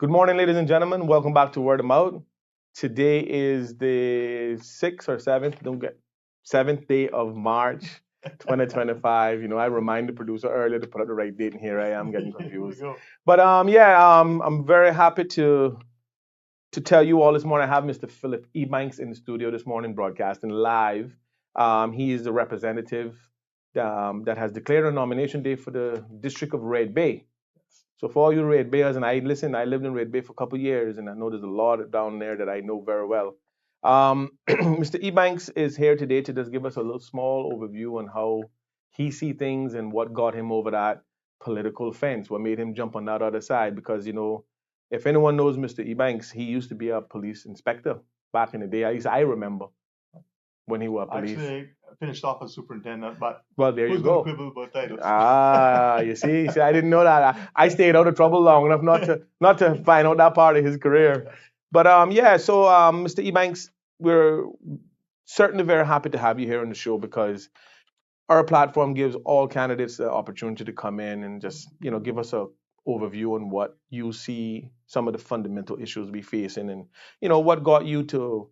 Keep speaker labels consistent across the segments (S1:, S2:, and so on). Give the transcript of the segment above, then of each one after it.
S1: Good morning, ladies and gentlemen. Welcome back to Word of Mouth. Today is the 6th or 7th, don't get 7th day of March 2025. I remind the producer earlier to put up the right date, and here I am getting confused. But I'm very happy to tell you all this morning. I have Mr. Phillip Ebanks in the studio this morning, broadcasting live. He is the representative that has declared a nomination day for the District of Red Bay. So for all you Red Bayers, and I lived in Red Bay for a couple of years, and I know there's a lot down there that I know very well. Mr. Ebanks is here today to just give us a little small overview on how he see things and what got him over that political fence, what made him jump on that other side. Because if anyone knows Mr. Ebanks, he used to be a police inspector back in the day. I remember when he was police.
S2: Actually, I finished off as superintendent, but
S1: Well, there you
S2: who's
S1: go.
S2: going to quibble about titles?
S1: You see, I didn't know that. I stayed out of trouble long enough not to find out that part of his career. But Mr. Ebanks, we're certainly very happy to have you here on the show because our platform gives all candidates the opportunity to come in and just give us a overview on what you see some of the fundamental issues we facing and what got you to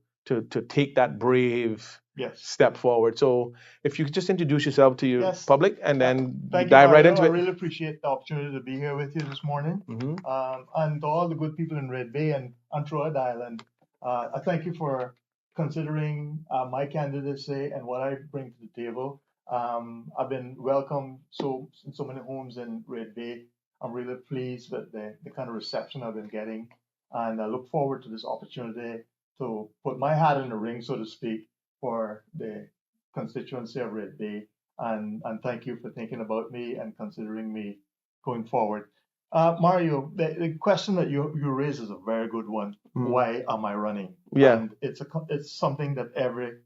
S1: take that brave
S2: Yes.
S1: step forward. So if you could just introduce yourself to your
S2: Yes.
S1: public and then
S2: Thank you,
S1: dive right
S2: Mario.
S1: into
S2: I
S1: it.
S2: really appreciate the opportunity to be here with you this morning. And to all the good people in Red Bay and throughout the island, I thank you for considering my candidacy and what I bring to the table. I've been welcomed in so many homes in Red Bay. I'm really pleased with the kind of reception I've been getting, and I look forward to this opportunity to put my hat in the ring, so to speak, for the constituency of Red Bay. And thank you for thinking about me and considering me going forward. Mario, the question that you raise is a very good one. Why am I running?
S1: Yeah.
S2: And it's something that every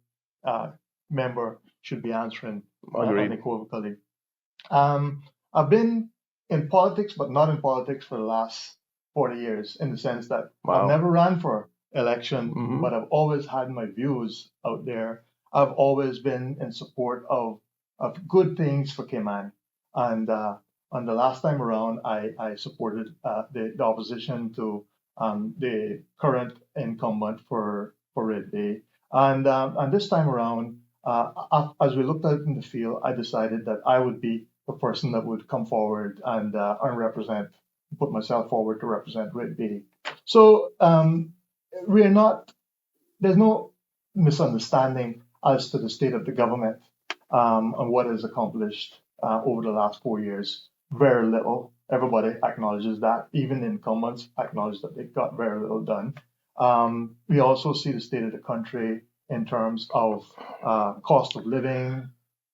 S2: member should be answering
S1: Agreed.
S2: unequivocally. I've been in politics, but not in politics for the last 40 years, in the sense that I've never ran for election, but I've always had my views out there. I've always been in support of good things for Cayman. And the last time around, I supported the opposition to the current incumbent for Red Bay. And this time around, as we looked out in the field, I decided that I would be the person that would come forward and put myself forward to represent Red Bay. So there's no misunderstanding as to the state of the government and what is accomplished over the last 4 years. Very little. Everybody acknowledges that. Even the incumbents acknowledge that they got very little done. We also see the state of the country in terms of cost of living,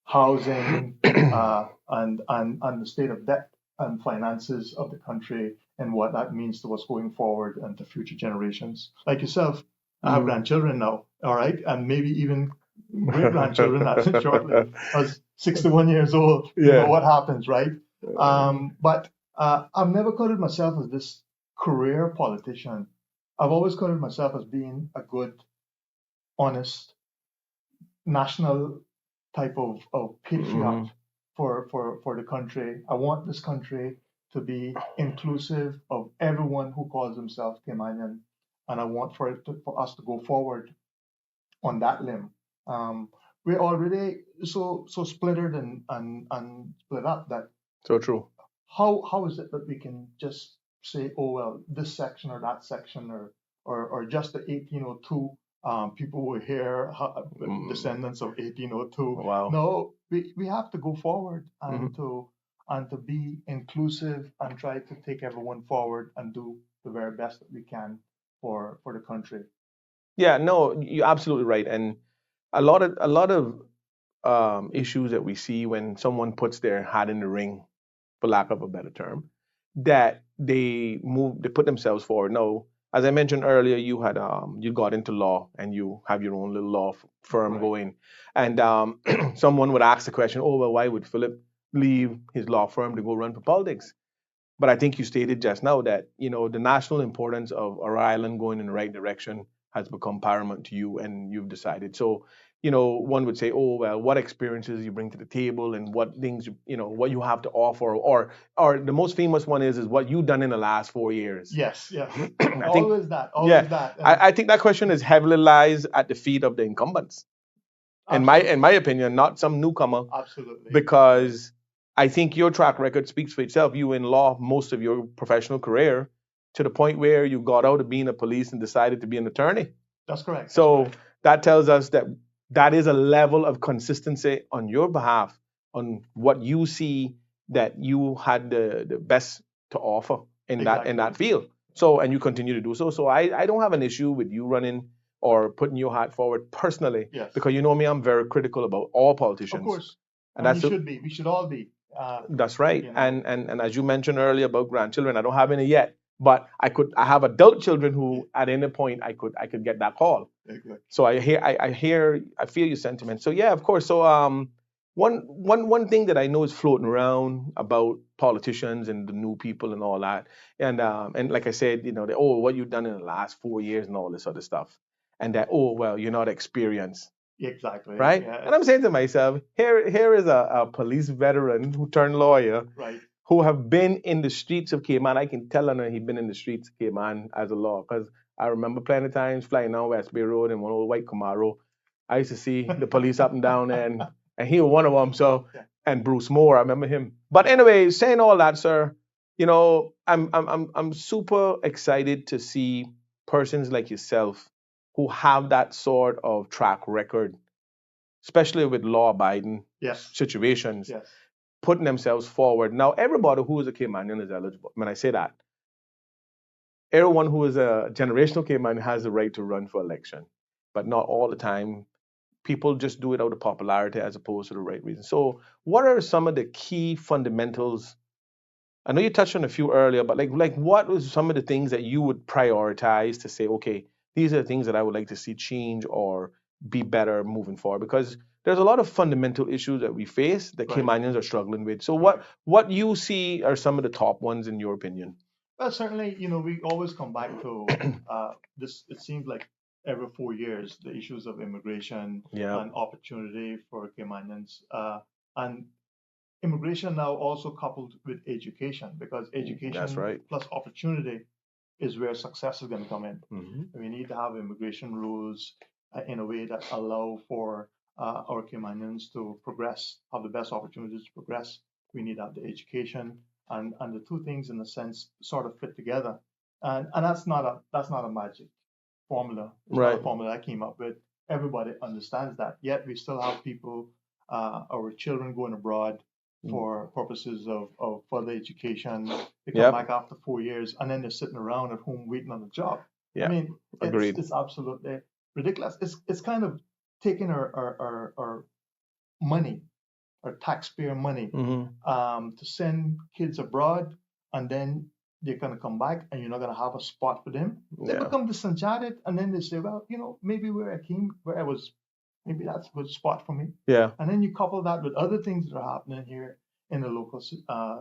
S2: housing, and the state of debt and finances of the country and what that means to us going forward and to future generations. Like yourself, I have grandchildren now, all right, and maybe even great grandchildren shortly. I was 61 years old. You know what happens, right? But I've never counted myself as this career politician. I've always counted myself as being a good, honest, national type of patriot for the country. I want this country to be inclusive of everyone who calls themselves Caymanian, and I want for us to go forward on that limb. We're already so splintered and split up that.
S1: So true.
S2: How is it that we can just say, oh well, this section or that section or just the 1802 people were here, descendants of 1802.
S1: Wow.
S2: No, we have to go forward and to be inclusive and try to take everyone forward and do the very best that we can for the country.
S1: Yeah, no, you're absolutely right. And a lot of issues that we see when someone puts their hat in the ring, for lack of a better term, that they put themselves forward. No, as I mentioned earlier, you got into law and you have your own little law firm going, and someone would ask the question, oh well, why would Philip leave his law firm to go run for politics? But I think you stated just now that the national importance of our island going in the right direction has become paramount to you, and you've decided. So one would say, oh, well, what experiences you bring to the table and what things, what you have to offer, or the most famous one is what you've done in the last 4 years.
S2: Yes, yes.
S1: I think,
S2: Always that,
S1: yeah,
S2: always that.
S1: I think that question is heavily lies at the feet of the incumbents, in my opinion, not some newcomer,
S2: Absolutely.
S1: because I think your track record speaks for itself. You in law most of your professional career, to the point where you got out of being a police and decided to be an attorney.
S2: That's correct.
S1: So that tells us that is a level of consistency on your behalf on what you see that you had the best to offer in that field. So, and you continue to do so. So I don't have an issue with you running or putting your hat forward personally, because you know me, I'm very critical about all politicians.
S2: Of course.
S1: And
S2: we should be. We should all be.
S1: That's right. And as you mentioned earlier about grandchildren, I don't have any yet, but I have adult children who at any point I could get that call. Exactly. So I feel your sentiment. So yeah, of course. So one thing that I know is floating around about politicians and the new people and all that, and like I said, what you've done in the last 4 years and all this other stuff, and that, oh well, you're not experienced.
S2: Exactly.
S1: Right? Yeah. And I'm saying to myself, here is a police veteran who turned lawyer,
S2: right,
S1: who have been in the streets of Cayman. I can tell her he's been in the streets of Cayman as a law, because I remember plenty of times flying down West Bay Road in one old white Camaro. I used to see the police up and down, and he was one of them. So, and Bruce Moore, I remember him. But anyway, saying all that, sir, I'm super excited to see persons like yourself who have that sort of track record, especially with law-abiding situations, putting themselves forward. Now, everybody who is a Caymanian is eligible. When I say that, everyone who is a generational Caymanian has the right to run for election, but not all the time. People just do it out of popularity as opposed to the right reason. So, what are some of the key fundamentals? I know you touched on a few earlier, but like what was some of the things that you would prioritize to say, okay, these are the things that I would like to see change or be better moving forward? Because there's a lot of fundamental issues that we face that Caymanians are struggling with. So what you see are some of the top ones in your opinion?
S2: Well, certainly, we always come back to this. It seems like every 4 years, the issues of immigration and opportunity for Caymanians, and immigration now also coupled with education, because education plus opportunity is where success is going to come in. Mm-hmm. We need to have immigration rules in a way that allow for our Caymanians to progress, have the best opportunities to progress. We need to have the education, and the two things, in a sense, sort of fit together. And that's not a magic formula. It's not a formula I came up with. Everybody understands that. Yet we still have people, our children going abroad for purposes of further education. They come back after 4 years, and then they're sitting around at home waiting on a job. Yeah. I mean, it's absolutely ridiculous. It's kind of taking our money, our taxpayer money, to send kids abroad, and then they're going to come back and you're not going to have a spot for them. They become disenchanted, and then they say, well, maybe where I was, maybe that's a good spot for me. Yeah. And then you couple that with other things that are happening here in the local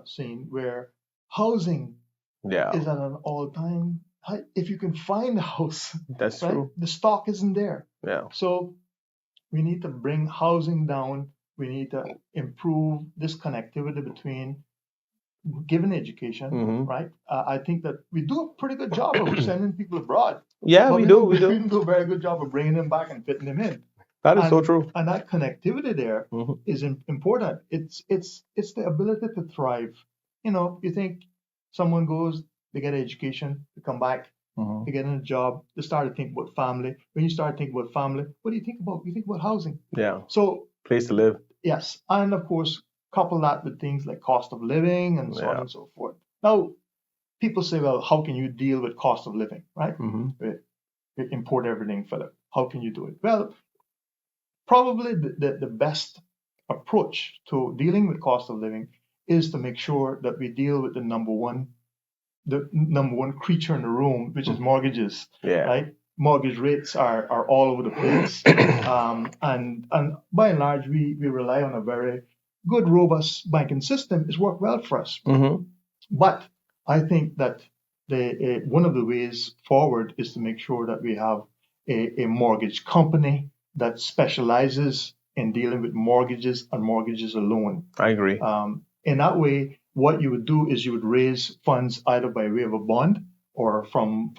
S2: scene, where housing is at an all-time high. If you can find a house, that's true. The stock isn't there. Yeah. So we need to bring housing down. We need to improve this connectivity between given education, right? I think that we do a pretty good job of sending people abroad. Yeah, we do. We do a very good job of bringing them back and fitting them in.
S1: That is so true.
S2: And that connectivity there is important. It's the ability to thrive. You think someone goes, they get an education, they come back, they get in a job, they start to think about family. When you start thinking about family, what do you think about? You think about housing. Yeah. So
S1: place to live.
S2: Yes, and of course, couple that with things like cost of living and so on and so forth. Now, people say, well, how can you deal with cost of living, right? We import everything, Philip. How can you do it? Well, probably the best approach to dealing with cost of living is to make sure that we deal with the number one creature in the room, which is mortgages. Yeah. Right? Mortgage rates are all over the place, and by and large, we rely on a very good, robust banking system. It's worked well for us. But I think that one of the ways forward is to make sure that we have a mortgage company that specializes in dealing with mortgages and mortgages alone.
S1: I agree.
S2: In that way, what you would do is you would raise funds either by way of a bond or from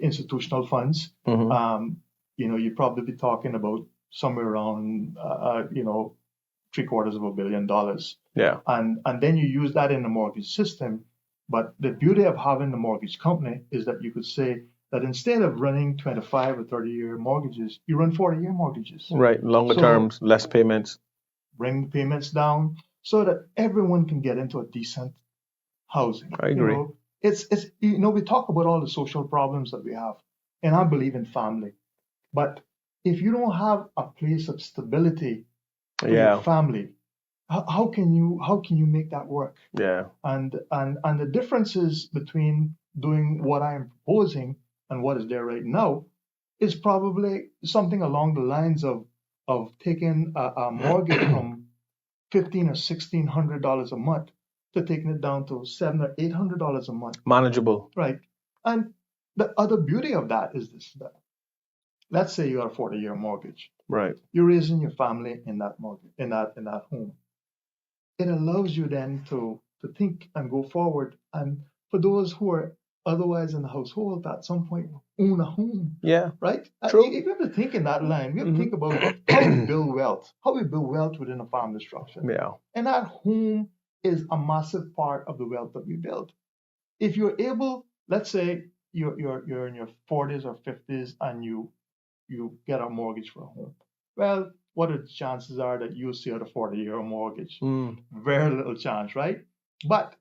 S2: institutional funds.
S1: Hmm.
S2: You'd probably be talking about somewhere around $750 million.
S1: Yeah.
S2: And then you use that in the mortgage system. But the beauty of having the mortgage company is that you could say that instead of running 25 or 30-year mortgages, you run 40-year mortgages.
S1: Right. Longer
S2: So
S1: terms, less payments.
S2: bring the payments down so that everyone can get into a decent housing.
S1: I agree.
S2: It's we talk about all the social problems that we have, and I believe in family. But if you don't have a place of stability for your
S1: Yeah.
S2: family, how can you make that work?
S1: Yeah.
S2: And the differences between doing what I am proposing and what is there right now is probably something along the lines of taking a mortgage from $1,500 or $1,600 a month to taking it down to $700 or $800 a month,
S1: Manageable.
S2: right? And the other beauty of that is this: that let's say you got a 40-year mortgage,
S1: Right.
S2: you're raising your family in that mortgage, in that home. It allows you then to think and go forward. And for those who are otherwise in the household at some point own a home,
S1: Yeah.
S2: right?
S1: True.
S2: If we have to think in that line, we have to
S1: Mhm.
S2: think about how we build wealth within a family structure.
S1: Yeah.
S2: And that home is a massive part of the wealth that we build. If you're able, let's say you're in your 40s or 50s and you get a mortgage for a home. Well, what are the chances are that you'll see out a 40-year mortgage?
S1: Mm.
S2: Very little chance, right? But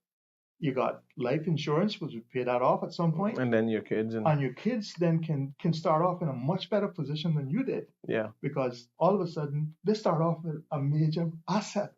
S2: you got life insurance, which will pay that off at some point,
S1: And then your kids and
S2: and your kids then can start off in a much better position than you did,
S1: yeah.
S2: because all of a sudden they start off with a major asset.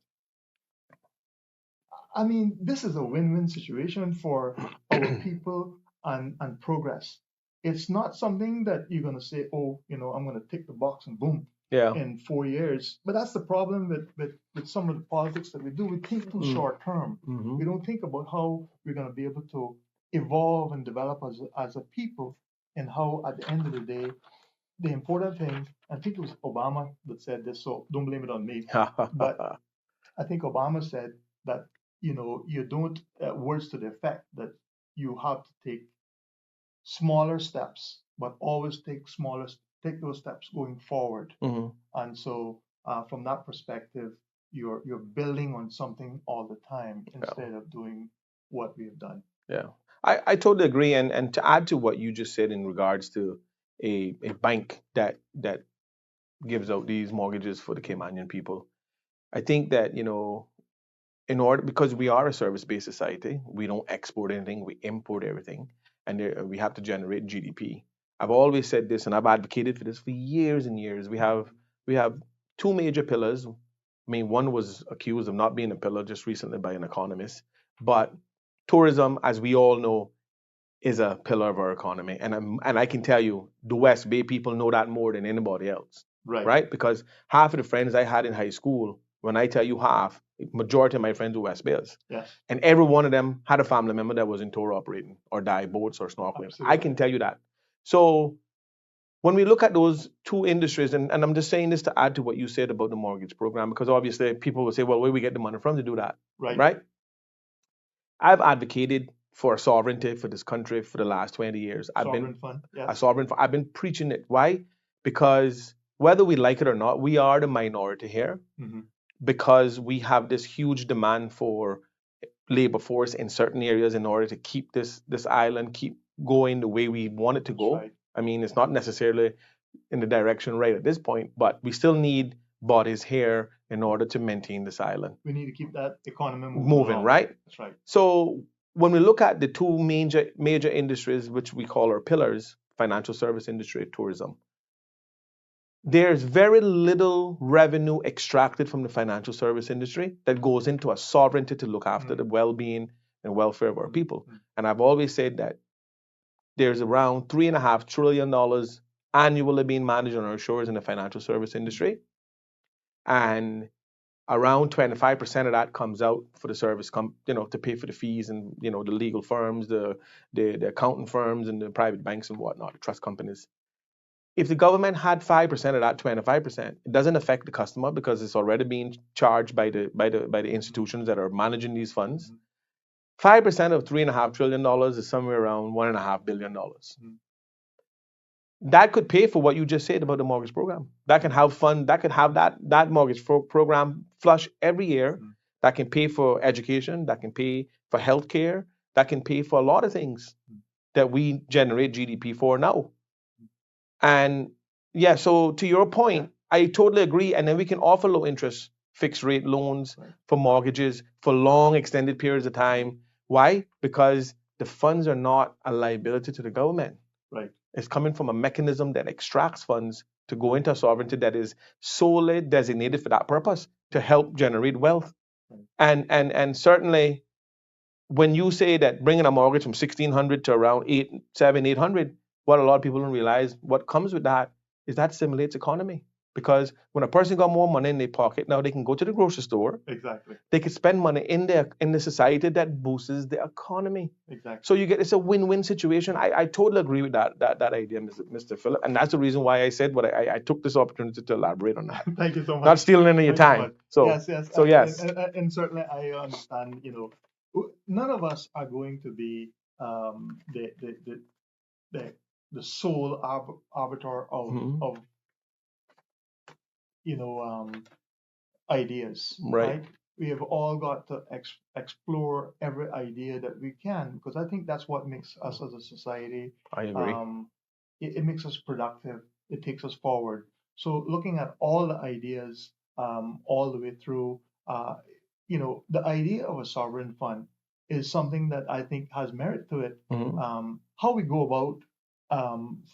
S2: I mean, this is a win-win situation for our people and progress. It's not something that you're going to say, oh, I'm going to tick the box and boom,
S1: Yeah.
S2: in 4 years. But that's the problem with some of the politics that we do. We think too short term.
S1: Hmm.
S2: We don't think about how we're going to be able to evolve and develop as a people, and how at the end of the day, the important thing, I think it was Obama that said this, so don't blame it on me. But I think Obama said that you don't words to the effect that you have to take smaller steps, but always take those steps going forward.
S1: Hmm.
S2: And so, from that perspective, you're building on something all the time
S1: Yeah.
S2: instead of doing what we have done.
S1: Yeah. I totally agree. And to add to what you just said in regards to a bank that gives out these mortgages for the Caymanian people, I think that, in order, because we are a service-based society, we don't export anything, we import everything, and we have to generate GDP. I've always said this, and I've advocated for this for years and years. We have two major pillars. I mean, one was accused of not being a pillar just recently by an economist, but tourism, as we all know, is a pillar of our economy, and I can tell you, the West Bay people know that more than anybody else,
S2: Right.
S1: right? Because half of the friends I had in high school, when I tell you half, majority of my friends were West Bayers,
S2: Yes.
S1: and every one of them had a family member that was in tour operating or dive boats or snorkeling. I
S2: Absolutely.
S1: can tell you that. So when we look at those two industries, and I'm just saying this to add to what you said about the mortgage program, because obviously people will say, well, where we get the money from to do that,
S2: Right.
S1: right? I've advocated for sovereignty for this country for the last 20 years.
S2: Sovereign fund.
S1: A
S2: Yes.
S1: sovereign fund. I've been preaching it. Why? Because whether we like it or not, we are the minority here,
S2: Hmm.
S1: because we have this huge demand for labor force in certain areas in order to keep this island keep going the way we want it to
S2: That's
S1: go.
S2: right.
S1: I mean, it's not necessarily in the direction right at this point, but we still need bodies here in order to maintain this island
S2: We need to keep that economy
S1: moving,
S2: along.
S1: right?
S2: That's right.
S1: So when we look at the two major industries, which we call our pillars, financial service industry, tourism, there's very little revenue extracted from the financial service industry that goes into a sovereignty to look after the well-being and welfare of our people. And I've always said that there's around $3.5 trillion annually being managed on our shores in the financial service industry, and around 25% of that comes out for the service, to pay for the fees and the legal firms, the accounting firms, and the private banks and whatnot, the trust companies. If the government had 5% of that 25%, it doesn't affect the customer because it's already being charged by the institutions that are managing these funds. 5% of $3.5 trillion is somewhere around $1.5 billion. That could pay for what you just said about the mortgage program. That can have fund. That could have that mortgage program flush every year. That can pay for education. That can pay for healthcare. That can pay for a lot of things that we generate GDP for now. And yeah, so to your point, I totally agree. And then we can offer low interest fixed rate loans for mortgages for long extended periods of time. Why? Because the funds are not a liability to the government.
S2: Right.
S1: It's coming from a mechanism that extracts funds to go into a sovereignty that is solely designated for that purpose to help generate wealth. And certainly when you say that bringing a mortgage from 1,600 to around 800, what a lot of people don't realize, what comes with that is that stimulates economy. Because when a person got more money in their pocket, now they can go to the grocery store.
S2: Exactly.
S1: They can spend money in the society that boosts the economy.
S2: Exactly.
S1: So it's a win-win situation. I totally agree with that idea, Mr. Phillip, and that's the reason why I said what I took this opportunity to elaborate on that.
S2: Thank you so much.
S1: Not stealing any of your
S2: Thank you
S1: time.
S2: so
S1: So
S2: much. Yes.
S1: So yes.
S2: And certainly I understand. None of us are going to be the sole arbiter of ideas,
S1: Right.
S2: We have all got to explore every idea that we can, because I think that's what makes us as a society.
S1: I agree.
S2: It makes us productive. It takes us forward. So looking at all the ideas, all the way through, the idea of a sovereign fund is something that I think has merit to it. How we go about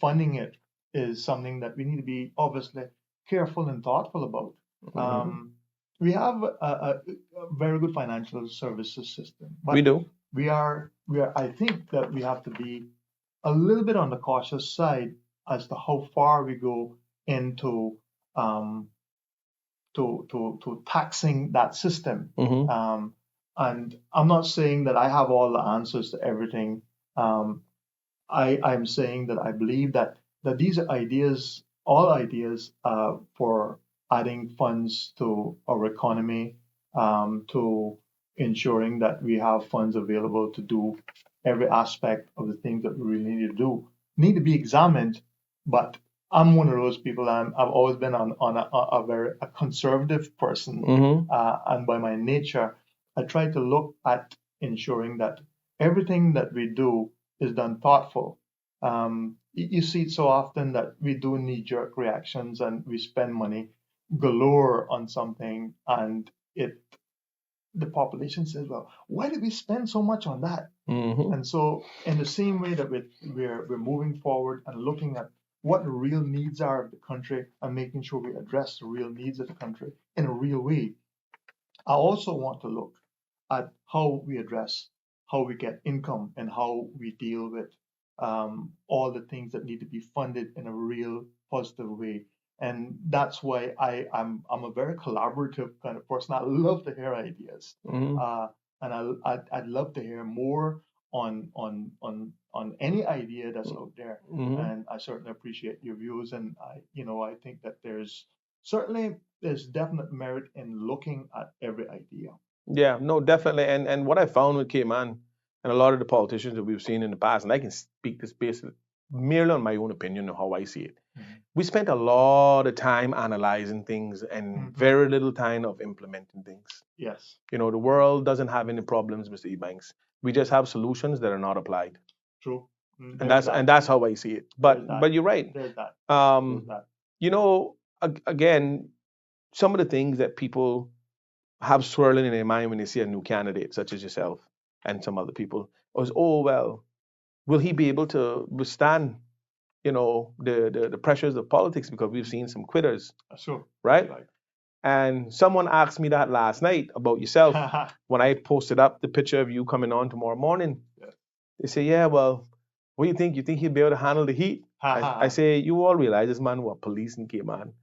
S2: funding it is something that we need to be obviously careful and thoughtful about. We have a very good financial services system, but
S1: We do.
S2: we are. I think that we have to be a little bit on the cautious side as to how far we go into to taxing that system. And I'm not saying that I have all the answers to everything. I'm saying that I believe that these ideas, all ideas, for adding funds to our economy, to ensuring that we have funds available to do every aspect of the things that we really need to do, need to be examined. But I'm one of those people. I've always been on a very conservative person, and by my nature, I try to look at ensuring that everything that we do is done thoughtful. You see it so often that we do knee-jerk reactions and we spend money galore on something, and the population says, "Well, why did we spend so much on that?" And so, in the same way that we're moving forward and looking at what the real needs are of the country and making sure we address the real needs of the country in a real way, I also want to look at how we address how we get income and how we deal with all the things that need to be funded in a real positive way. And that's why I'm a very collaborative kind of person. I love to hear ideas, and I'd love to hear more on any idea that's out there. And I certainly appreciate your views, and I think that there's definite merit in looking at every idea.
S1: Yeah, no, definitely. And what I found with Cayman and a lot of the politicians that we've seen in the past, and I can speak this based merely on my own opinion of how I see it. We spent a lot of time analyzing things and very little time of implementing things.
S2: Yes.
S1: The world doesn't have any problems, Mr. Ebanks. We just have solutions that are not applied.
S2: True.
S1: And that's how I see it. But you're right.
S2: There's that.
S1: Again, some of the things that people have swirling in their mind when they see a new candidate, such as yourself and some other people, was, oh, well, will he be able to withstand, the pressures of politics? Because we've seen some quitters.
S2: Sure.
S1: Right? And someone asked me that last night about yourself when I posted up the picture of you coming on tomorrow morning.
S2: Yes.
S1: They say, yeah, well, what do you think? You think he'll be able to handle the heat? I say, you all realize this man was police in Cayman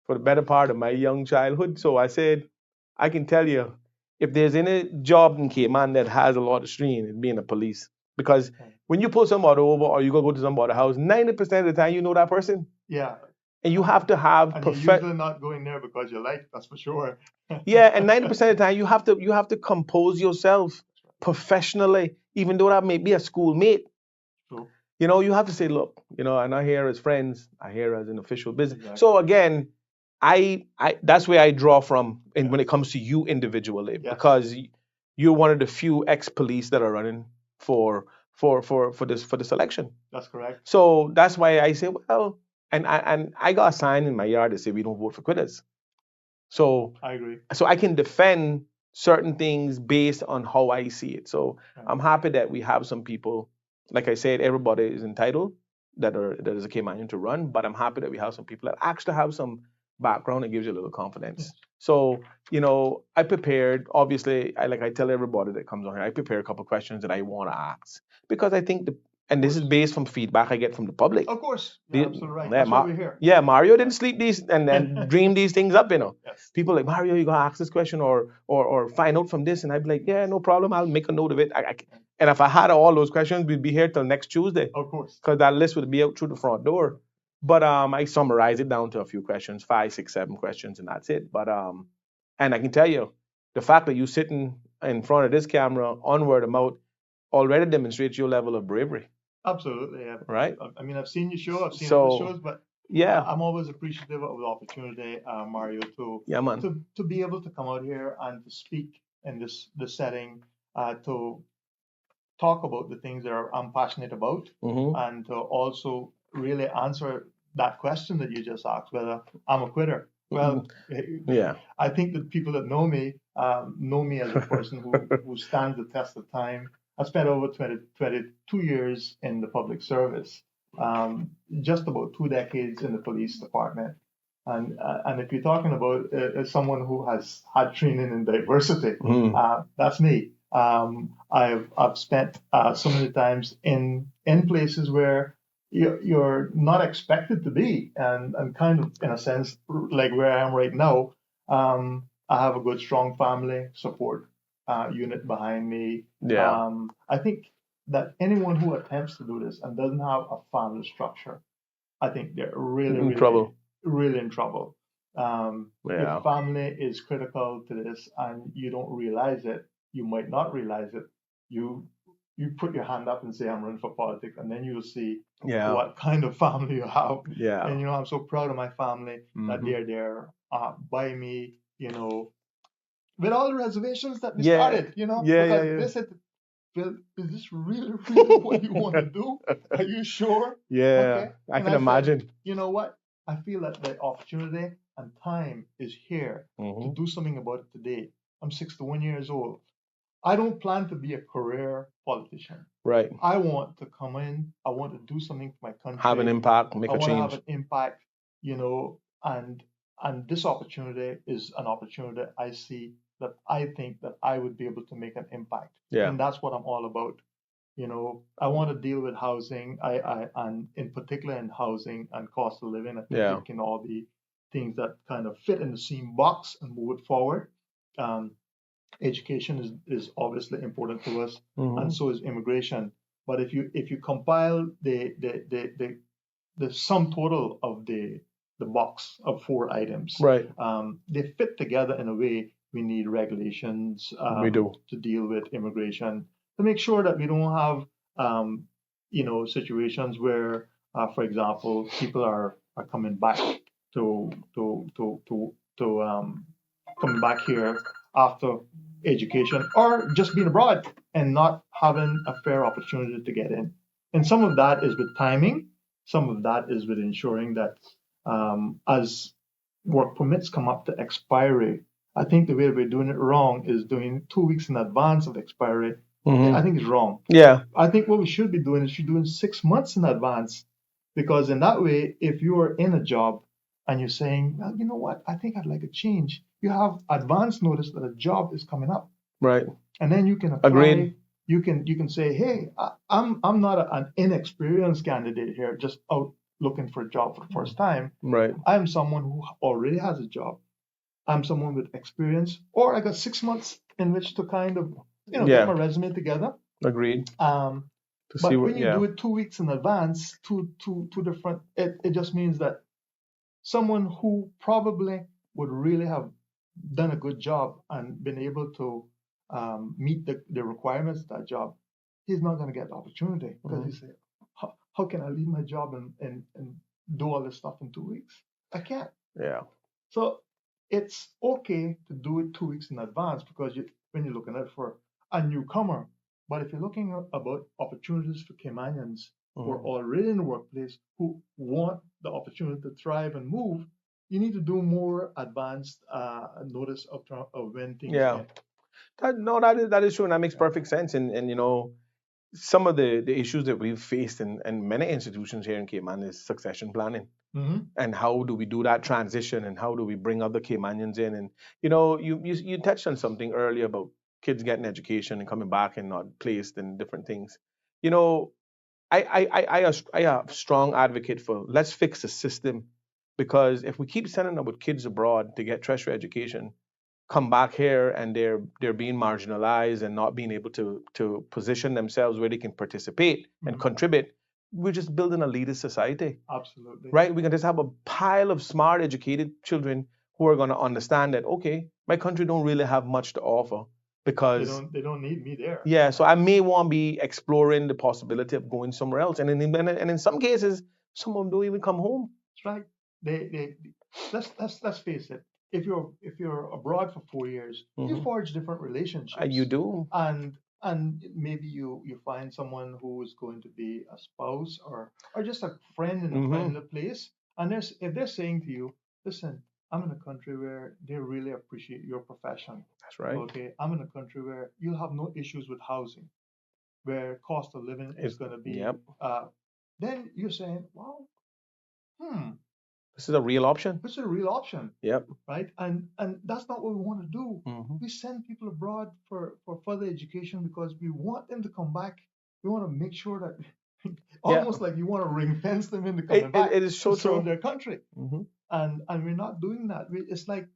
S1: for the better part of my young childhood. So I said, I can tell you, if there's any job in Cayman that has a lot of strain, it's being a police. Because when you pull somebody over or you go to somebody's house, 90% of the time you know that person.
S2: Yeah.
S1: And you have to have
S2: And you're usually not going there because you like, that's for sure.
S1: Yeah, and 90% of the time you have to compose yourself professionally, even though that may be a schoolmate.
S2: True.
S1: You know, you have to say, look, you know, I'm not here as friends, I'm here as an official business.
S2: Exactly.
S1: So again, I that's where I draw from when it comes to you individually, because you're one of the few ex-police that are running for this election.
S2: That's correct.
S1: So that's why I say, well, and I got a sign in my yard that say we don't vote for quitters. So
S2: I agree.
S1: So I can defend certain things based on how I see it. So I'm happy that we have some people, like I said, everybody is entitled that is a Cayman to run, but I'm happy that we have some people that actually have some background and gives you a little confidence. Yes. So, you know, I prepared, obviously, I tell everybody that comes on here, I prepare a couple of questions that I want to ask, because I think and this is based from feedback I get from the public.
S2: Of course. You're absolutely right. That's why we're here.
S1: Yeah, Mario didn't sleep these and dream these things up, you know.
S2: Yes.
S1: People like, Mario, you gotta ask this question or find out from this. And I'd be like, yeah, no problem. I'll make a note of it. And if I had all those questions, we'd be here till next Tuesday.
S2: Of course.
S1: Because that list would be out through the front door. But I summarize it down to a few questions, 5, 6, 7 questions, and that's it. But and I can tell you, the fact that you sitting in front of this camera on word of mouth already demonstrates your level of bravery.
S2: Absolutely. Yeah.
S1: Right.
S2: I mean, I've seen your show, I've seen other shows, but
S1: yeah,
S2: I'm always appreciative of the opportunity, Mario, to be able to come out here and to speak in this setting, to talk about the things that I'm passionate about, and to also really answer that question that you just asked, whether I'm a quitter. Well, yeah, I think that people that know me as a person who stands the test of time. I spent over 22 years in the public service, just about 2 decades in the police department. And if you're talking about someone who has had training in diversity, that's me. I've spent so many times in places where you're not expected to be, and kind of in a sense like where I am right now. I have a good, strong family support unit behind me. Yeah. I think that anyone who attempts to do this and doesn't have a family structure, I think they're really in trouble. Really in trouble. If family is critical to this and you don't realize it, you might not realize it. You put your hand up and say, I'm running for politics, and then you'll see what kind of family you have. Yeah. And I'm so proud of my family that they're there by me, with all the reservations that we started, because they said, Phil, is this really what you want to do? Are you sure? Yeah, okay. I can imagine. Said, you know what? I feel that the opportunity and time is here to do something about it today. I'm 61 years old. I don't plan to be a career politician. Right. I want to come in. I want to do something for my country. Have an impact, make a change. I want to have an impact, and this opportunity is an opportunity I see that I think that I would be able to make an impact. Yeah. And that's what I'm all about. I want to deal with housing, and in particular in housing and cost of living. I think it can all be things that kind of fit in the same box and move it forward. Education is obviously important to us, and so is immigration. But if you compile the sum total of the box of 4 items, right? They fit together in a way. We need regulations to deal with immigration, to make sure that we don't have situations where, for example, people are coming back to coming back here after education or just being abroad and not having a fair opportunity to get in. And some of that is with timing. Some of that is with ensuring that as work permits come up to expiry, I think the way we're doing it wrong is doing 2 weeks in advance of expiry. I think it's wrong. Yeah. I think what we should be doing is doing 6 months in advance, because in that way, if you are in a job and you're saying, well, you know what, I think I'd like a change, you have advance notice that a job is coming up. Right. And then you can apply. Agreed. You can say, hey, I'm not an inexperienced candidate here, just out looking for a job for the first time. Right. I'm someone who already has a job. I'm someone with experience, or I got 6 months in which to kind of, get my resume together. Agreed.
S1: To see
S2: But
S1: what,
S2: when you do it 2 weeks in advance, two different, it just means that someone who probably would really have done a good job and been able to meet the requirements of that job, he's not going to get the opportunity because he say, how can I leave my job and do all this stuff in 2 weeks? I can't.
S1: Yeah.
S2: So it's okay to do it 2 weeks in advance because when you're looking at it for a newcomer, but if you're looking about opportunities for Caymanians who are already in the workplace, who want the opportunity to thrive and move, you need to do more advanced notice of when things get.
S1: That is true, and that makes perfect sense. And some of the issues that we've faced in many institutions here in Cayman is succession planning.
S2: Mm-hmm.
S1: And how do we do that transition, and how do we bring other Caymanians in? And you touched on something earlier about kids getting education and coming back and not placed in different things. You know, I a strong advocate for let's fix the system, because if we keep sending our kids abroad to get tertiary education, come back here and they're being marginalized and not being able to position themselves where they can participate and contribute, we're just building a elitist society.
S2: Absolutely.
S1: Right? We can just have a pile of smart, educated children who are going to understand that, okay, my country don't really have much to offer because
S2: they don't need me there.
S1: Yeah, so I may want to be exploring the possibility of going somewhere else, and in some cases, some of them don't even come home.
S2: That's right. They let's face it. If you're abroad for 4 years, you forge different relationships.
S1: You do.
S2: And maybe you find someone who is going to be a spouse or just a friend in a friendly place. And if they're saying to you, listen, I'm in a country where they really appreciate your profession.
S1: That's right.
S2: Okay, I'm in a country where you'll have no issues with housing, where cost of living is going to be.
S1: Yep.
S2: Then you're saying, well,
S1: this is a real option.
S2: This is a real option.
S1: Yep.
S2: Right? And that's not what we want to do. We send people abroad for further education because we want them to come back. We want to make sure that almost like you want to ring fence them into coming back
S1: it is so
S2: to serve
S1: true.
S2: their country. And we're not doing that. It's like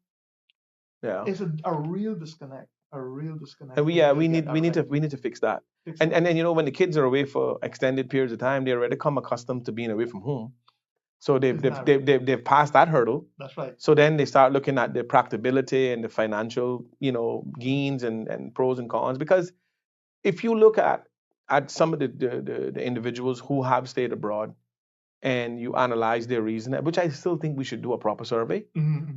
S2: it's a real disconnect. A real disconnect.
S1: And we need to fix that. And then when the kids are away for extended periods of time, they already come accustomed to being away from home. So they've passed that hurdle.
S2: That's right.
S1: So then they start looking at the practicability and the financial, gains and pros and cons. Because if you look at some of the individuals who have stayed abroad and you analyze their reason, which I still think we should do a proper survey.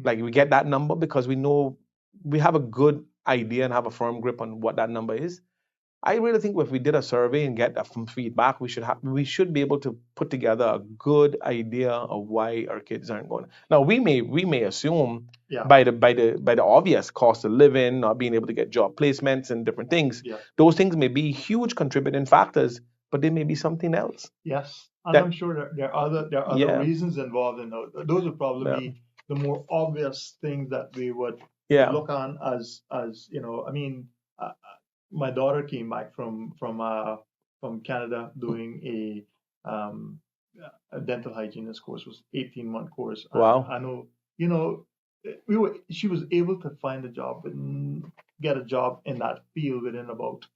S1: Like we get that number because we know we have a good idea and have a firm grip on what that number is. I really think if we did a survey and get some feedback, we should be able to put together a good idea of why our kids aren't going. Now we may assume by the obvious cost of living, not being able to get job placements and different things. Those things may be huge contributing factors, but there may be something else.
S2: Yes, and I'm sure there are other reasons involved in those. Those would probably be the more obvious things that we would look on as I mean. My daughter came back from Canada doing a dental hygienist course. It was 18-month course.
S1: Wow.
S2: I know, she was able to find a job and get a job in that field within about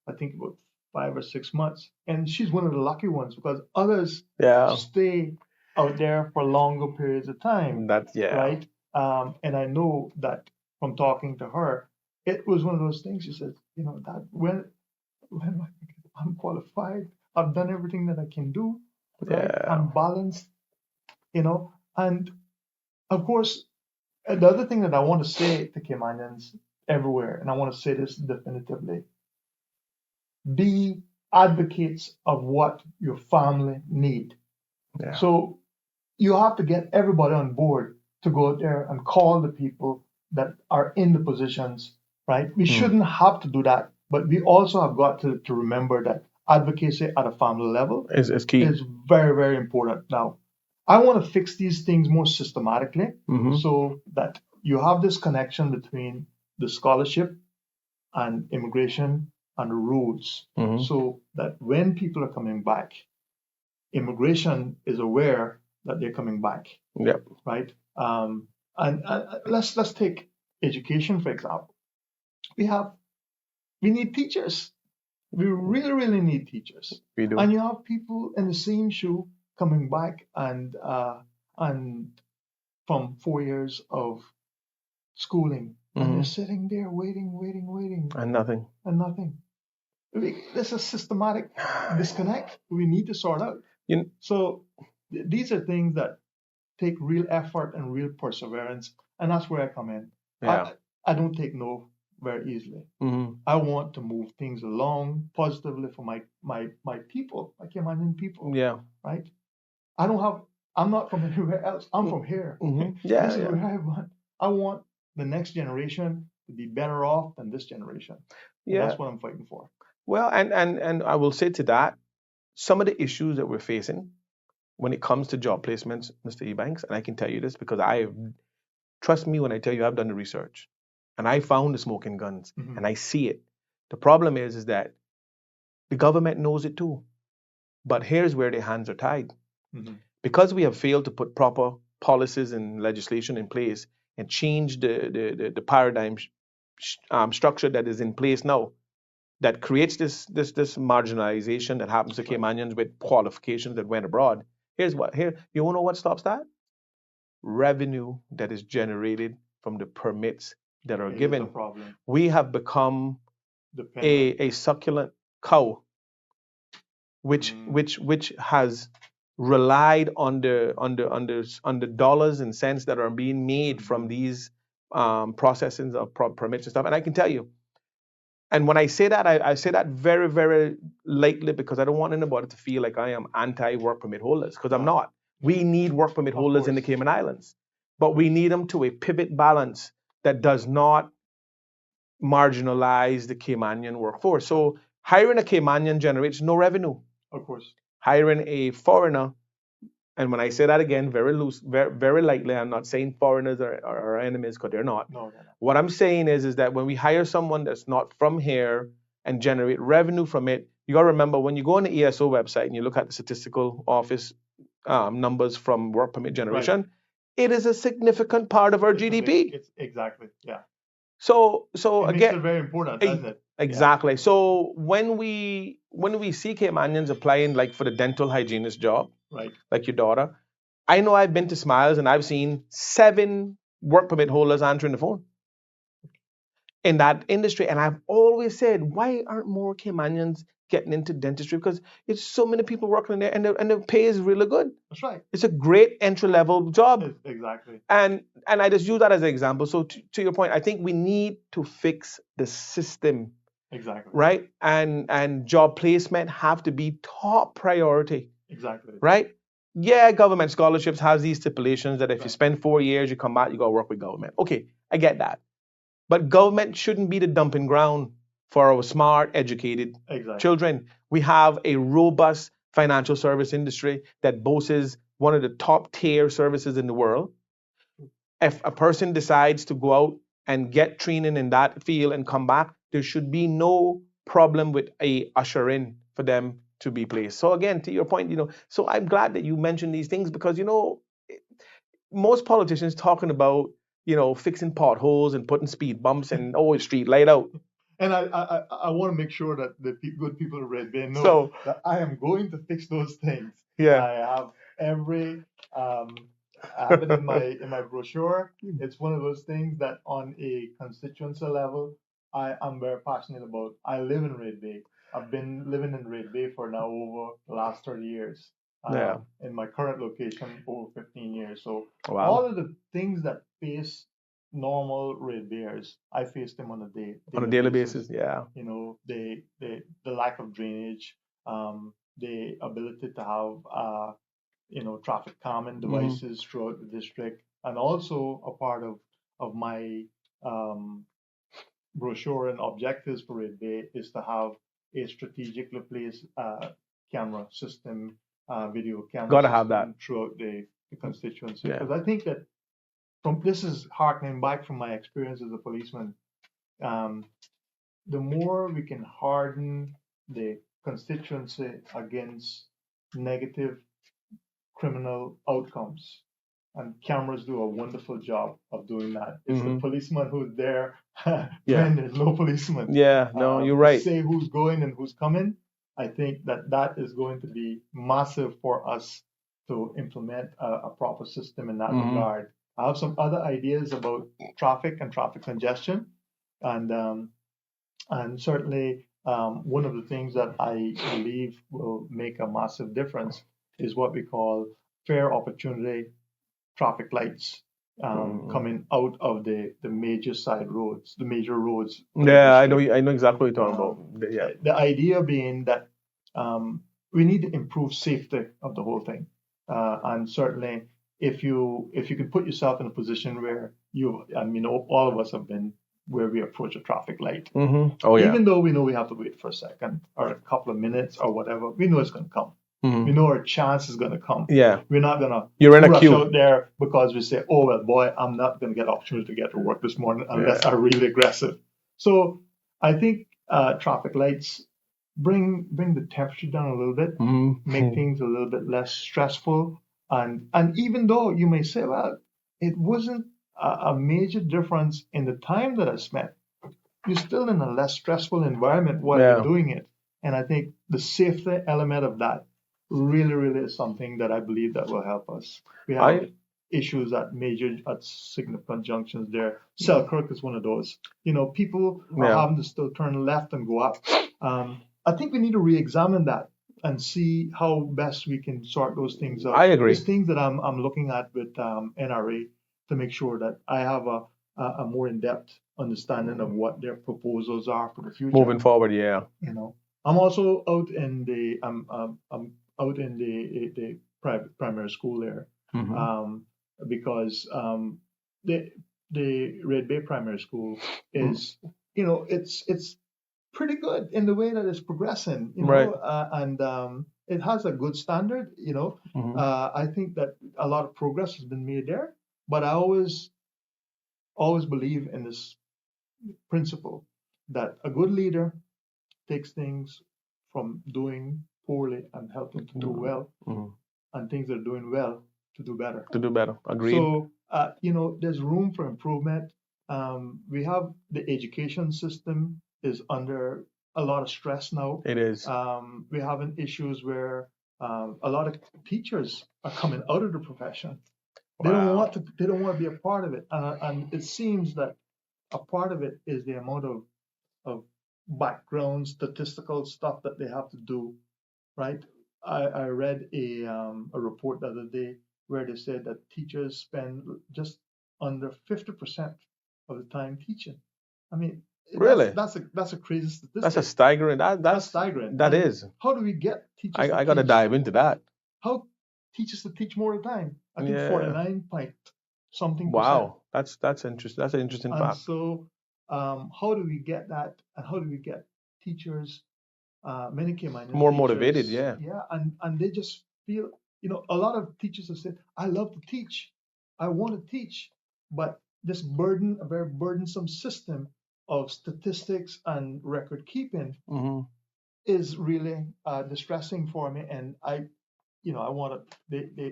S2: 5 or 6 months. And she's one of the lucky ones because others stay out there for longer periods of time. Right. And I know that from talking to her, it was one of those things. She said, that when I'm qualified, I've done everything that I can do. Right? I'm balanced, and of course, the other thing that I want to say to Caymanians everywhere, and I want to say this definitively, be advocates of what your family need. So you have to get everybody on board to go out there and call the people that are in the positions. Right? We shouldn't have to do that, but we also have got to remember that advocacy at a family level
S1: is key.
S2: Is very, very important. Now, I want to fix these things more systematically so that you have this connection between the scholarship and immigration and the rules, so that when people are coming back, immigration is aware that they're coming back.
S1: Yep.
S2: Right? And let's take education, for example. We need teachers. We really, really need teachers.
S1: We do.
S2: And you have people in the same shoe coming back and from 4 years of schooling, and they're sitting there waiting,
S1: And nothing.
S2: and nothing. This is a systematic disconnect we need to sort out.
S1: You,
S2: So these are things that take real effort and real perseverance, and that's where I come in.
S1: yeah.
S2: I don't take no very easily.
S1: Mm-hmm.
S2: I want to move things along positively for my people, my Caymanian people.
S1: Yeah.
S2: Right? I'm not from anywhere else. I'm from here.
S1: Mm-hmm. Yeah.
S2: This is
S1: Yeah.
S2: where I want the next generation to be better off than this generation. And
S1: Yeah.
S2: that's what I'm fighting for.
S1: Well, and I will say to that, some of the issues that we're facing when it comes to job placements, Mr. Ebanks, and I can tell you this because trust me when I tell you I've done the research and I found the smoking guns
S2: Mhm.
S1: and I see it. The problem is that the government knows it too. But here's where their hands are tied.
S2: Mhm.
S1: Because we have failed to put proper policies and legislation in place and change the paradigm structure that is in place now that creates this marginalization that happens to Caymanians with qualifications that went abroad. Here you wanna know what stops that? Revenue that is generated from the permits that are
S2: It is a
S1: given.
S2: problem.
S1: We have become
S2: Dependent.
S1: a succulent cow which has relied on the dollars and cents that are being made from these processings of permits and stuff. And I can tell you, and when I say that, I say that very, very lightly because I don't want anybody to feel like I am anti-work permit holders, because I'm not. We need work permit holders in the Cayman Islands, but we need them to a pivot balance that does not marginalize the Caymanian workforce. So hiring a Caymanian generates no revenue.
S2: Of course.
S1: Hiring a foreigner, and when I say that again, very loose, very, very lightly, I'm not saying foreigners are our enemies, because they're not.
S2: No, they're not.
S1: What I'm saying is that when we hire someone that's not from here and generate revenue from it, you got to remember when you go on the ESO website and you look at the statistical office numbers from work permit generation, it is a significant part of our GDP.
S2: It's exactly, yeah.
S1: So
S2: It
S1: again,
S2: makes it very important, doesn't it?
S1: exactly. So when we see Caymanians applying like for the dental hygienist job,
S2: Right.
S1: like your daughter, I know I've been to Smiles and I've seen 7 work permit holders answering the phone in that industry. And I've always said, why aren't more Caymanians getting into dentistry? Because it's so many people working in there, and the pay is really good.
S2: That's right.
S1: It's a great entry level job.
S2: Exactly.
S1: And I just use that as an example. So to your point, I think we need to fix the system.
S2: Exactly.
S1: Right? And job placement have to be top priority.
S2: Exactly.
S1: Right? Yeah, government scholarships has these stipulations that if you spend 4 years, you come back, you got to work with government. Okay, I get that. But government shouldn't be the dumping ground for our smart, educated children. We have a robust financial service industry that boasts one of the top tier services in the world. If a person decides to go out and get training in that field and come back, there should be no problem with a usher in for them to be placed. So again, to your point, so I'm glad that you mentioned these things because, most politicians talking about, fixing potholes and putting speed bumps and street light out.
S2: And I want to make sure that the good people of Red Bay know that I am going to fix those things.
S1: Yeah.
S2: I have every I have it in my brochure. It's one of those things that on a constituency level, I am very passionate about. I live in Red Bay. I've been living in Red Bay for now over the last 30 years. In my current location, over 15 years. So all of the things that face normal Red Bears, I face them on a daily basis.
S1: Yeah.
S2: The lack of drainage, the ability to have traffic calming devices throughout the district, and also a part of my brochure and objectives for Red Bay is to have a strategically placed camera system, video camera
S1: Gotta
S2: system
S1: have that
S2: throughout the constituency.
S1: Yeah.
S2: Because I think that this is harkening back from my experience as a policeman. The more we can harden the constituency against negative criminal outcomes, and cameras do a wonderful job of doing that. It's the
S1: Mm-hmm.
S2: policeman who's there
S1: Yeah.
S2: when there's no policeman
S1: Yeah. No, you're
S2: to
S1: right.
S2: say who's going and who's coming. I think that that is going to be massive for us to implement a proper system in that
S1: Mm-hmm.
S2: regard. I have some other ideas about traffic and traffic congestion, and certainly one of the things that I believe will make a massive difference is what we call fair opportunity traffic lights
S1: Mm-hmm.
S2: coming out of the major side roads, the major roads for the
S1: Yeah,
S2: district.
S1: I know exactly what you're talking
S2: Um,
S1: about. Yeah.
S2: the idea being that we need to improve safety of the whole thing, and certainly if you can put yourself in a position where you, I mean, all of us have been where we approach a traffic light,
S1: Mm-hmm. Oh yeah.
S2: even though we know we have to wait for a second or a couple of minutes or whatever, we know it's going to come.
S1: Mm-hmm.
S2: We know our chance is going to come.
S1: Yeah.
S2: We're not going to
S1: You're in a
S2: rush
S1: queue.
S2: out there because we say, oh, well, boy, I'm not going to get opportunity to get to work this morning unless
S1: Yeah.
S2: I'm really aggressive. So I think traffic lights bring the temperature down a little bit, make
S1: Mm-hmm.
S2: things a little bit less stressful. And even though you may say, well, it wasn't a major difference in the time that I spent, you're still in a less stressful environment while you're
S1: Yeah.
S2: doing it. And I think the safety element of that really, really is something that I believe that will help us. We have
S1: I
S2: issues at significant junctions there. Selkirk is one of those. You know, people are
S1: yeah.
S2: having to still turn left and go up. I think we need to re-examine that and see how best we can sort those things out.
S1: I agree.
S2: There's things that I'm looking at with NRA to make sure that I have a more in-depth understanding of what their proposals are for the future.
S1: Moving forward, yeah.
S2: You know, I'm also out in the I'm out in the private primary school there,
S1: Mm-hmm.
S2: because the Red Bay Primary School is, you know, it's pretty good in the way that it's progressing, you
S1: Right.
S2: know, and it has a good standard, you know.
S1: Mm-hmm.
S2: I think that a lot of progress has been made there, but I always believe in this principle that a good leader takes things from doing poorly and help them to do well,
S1: Mm-hmm.
S2: and things that are doing well to do better.
S1: To do better. Agreed.
S2: So, you know, there's room for improvement. We have the education system is under a lot of stress now.
S1: It is.
S2: We're having issues where a lot of teachers are coming out of the profession. They don't
S1: Wow.
S2: want to. They don't want to be a part of it, and it seems that a part of it is the amount of background statistical stuff that they have to do, right? I read a report the other day where they said that teachers spend just under 50% of the time teaching. I mean,
S1: Really?
S2: that's a crazy statistic.
S1: That's a staggering.
S2: That's staggering.
S1: That
S2: And
S1: is.
S2: how do we get teachers to
S1: I got to
S2: teach?
S1: dive into that.
S2: How teachers to teach more of the time? I think
S1: Yeah.
S2: 49 point something percent.
S1: Wow. That's interesting. That's an interesting
S2: And
S1: fact.
S2: so, how do we get that? And how do we get teachers, Medicare minor
S1: More
S2: teachers,
S1: motivated, yeah.
S2: yeah, and they just feel, you know, a lot of teachers have said, I love to teach, I want to teach, but this burden, a very burdensome system of statistics and record keeping
S1: Mm-hmm.
S2: is really distressing for me, and I want to.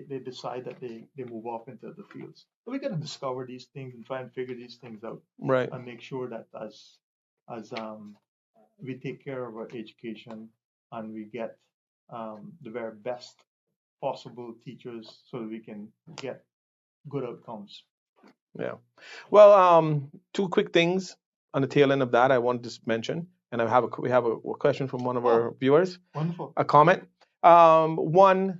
S2: They decide that they move off into the fields. But we got to discover these things and try and figure these things out
S1: Right.
S2: and make sure that as we take care of our education and we get the very best possible teachers so that we can get good outcomes.
S1: Yeah. Well, two quick things on the tail end of that I wanted to mention, and we have a question from one of our viewers,
S2: Wonderful.
S1: a comment. One,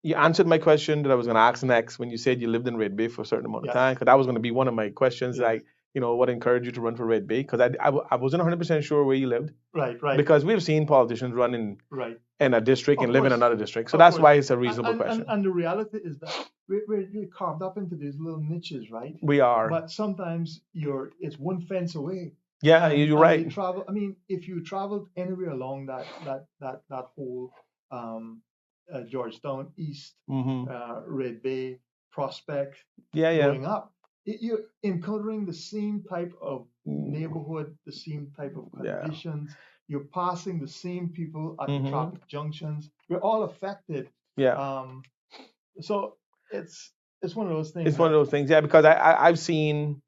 S1: you answered my question that I was going to ask next when you said you lived in Red Bay for a certain amount of
S2: Yes.
S1: time, because that was going to be one of my questions,
S2: Yes.
S1: like, you know, what encouraged you to run for Red Bay? Because I wasn't 100% sure where you lived,
S2: Right.
S1: because we've seen politicians run in
S2: Right.
S1: a district
S2: Of
S1: and live in
S2: course.
S1: another district, so
S2: Of
S1: that's
S2: course.
S1: why it's a reasonable question.
S2: And the reality is that we're carved up into these little niches, right?
S1: We are.
S2: But sometimes it's one fence away.
S1: Yeah,
S2: And
S1: you're right.
S2: you travel. I mean, if you traveled anywhere along that whole Georgetown East,
S1: Mm-hmm.
S2: Red Bay, Prospect,
S1: Yeah.
S2: going up, you're encountering the same type of neighborhood, the same type of
S1: Yeah.
S2: conditions. You're passing the same people at
S1: Mhm.
S2: the traffic junctions. We're all affected.
S1: Yeah.
S2: So it's it's one of those things.
S1: It's one of those things, yeah, because I've seen,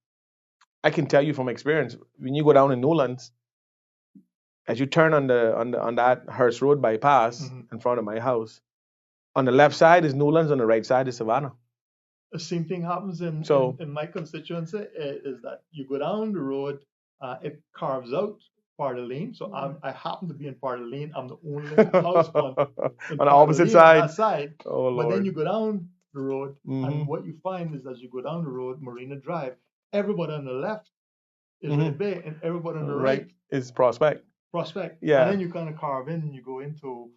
S1: I can tell you from experience, when you go down in Newlands, as you turn on that Hearst Road bypass
S2: Mhm.
S1: in front of my house, on the left side is Newlands, on the right side is Savannah.
S2: The same thing happens
S1: So-
S2: in my constituency, is that you go down the road, it carves out part of the lane. So I happen to be in part of the lane. I'm the only house on
S1: on the
S2: part of
S1: opposite
S2: lane on that
S1: side.
S2: side.
S1: Oh
S2: But then
S1: Lord.
S2: you go down the road,
S1: Mhm.
S2: and what you find is as you go down the road, Marina Drive, everybody on the left is
S1: Mhm.
S2: Red Bay, and everybody on the
S1: Right
S2: right,
S1: is Prospect.
S2: Prospect.
S1: Yeah.
S2: And then you kind of carve in and you go into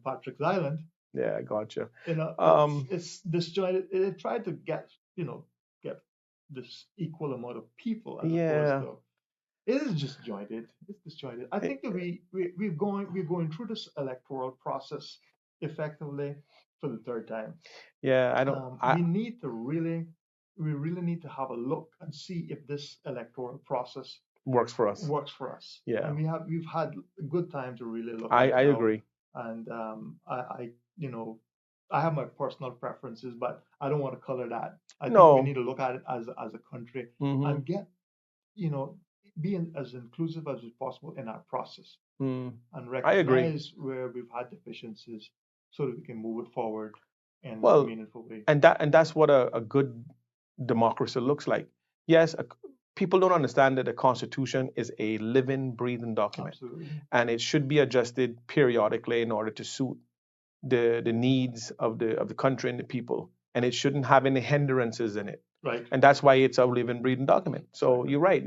S2: Patrick's Island.
S1: Yeah, I gotcha.
S2: You know,
S1: Um,
S2: it's disjointed. It tried to get this equal amount of people as
S1: Yeah.
S2: opposed to it is disjointed. It's disjointed. I think that we're going through this electoral process effectively for the third time.
S1: Yeah, I don't.
S2: We really need to have a look and see if this electoral process
S1: Works for us.
S2: works for us.
S1: Yeah.
S2: And we've had a good time to really look
S1: I
S2: at it now.
S1: agree.
S2: And I have my personal preferences, but I don't want to color that. I think
S1: No.
S2: we need to look at it as a country
S1: Mhm.
S2: and get being as inclusive as possible in our process
S1: Mm.
S2: and
S1: I agree.
S2: recognize where we've had deficiencies so that we can move it forward in
S1: Well,
S2: a meaningful way.
S1: And that's what a good democracy looks like. Yes, people don't understand that the Constitution is a living, breathing document,
S2: Absolutely.
S1: and it should be adjusted periodically in order to suit the needs of the country and the people, and it shouldn't have any hindrances in it.
S2: Right.
S1: And that's why it's a living, breathing document. So you're right.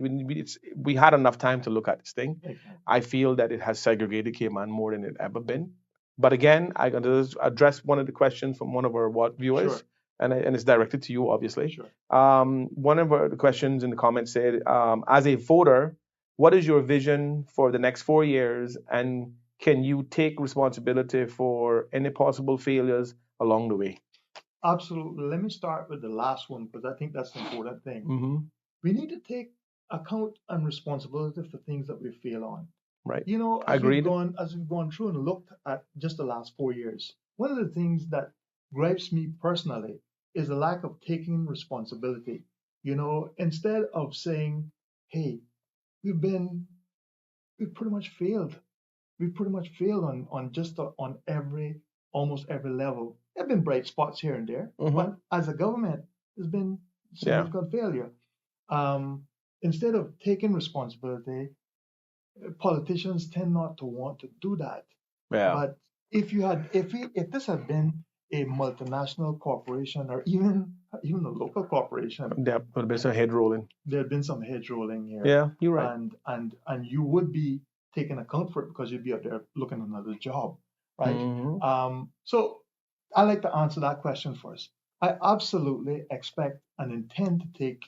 S1: We had enough time to look at this thing.
S2: Exactly.
S1: I feel that it has segregated Cayman more than it ever been. But again, I'm going to address one of the questions from one of our viewers,
S2: Sure.
S1: and it's directed to you, obviously.
S2: Sure.
S1: One of the questions in the comments said, as a voter, what is your vision for the next 4 years, and can you take responsibility for any possible failures along the way?
S2: Absolutely. Let me start with the last one because I think that's the important thing.
S1: Mm-hmm.
S2: We need to take account and responsibility for things that we fail on.
S1: Right.
S2: You know,
S1: Agreed.
S2: as we've gone through and looked at just the last 4 years, one of the things that gripes me personally is the lack of taking responsibility. You know, instead of saying, "Hey, we've pretty much failed. We've pretty much failed on almost every level. There have been bright spots here and there,
S1: Mhm.
S2: but as a government, there's been significant failure. Instead of taking responsibility, politicians tend not to want to do that.
S1: Yeah.
S2: But if this had been a multinational corporation or even a local corporation,
S1: There would have been some head rolling.
S2: there had been some head rolling here.
S1: Yeah, you're right.
S2: And you would be taking account for it because you'd be up there looking at another job, right?
S1: Mhm.
S2: So I like to answer that question first. I absolutely expect and intend to take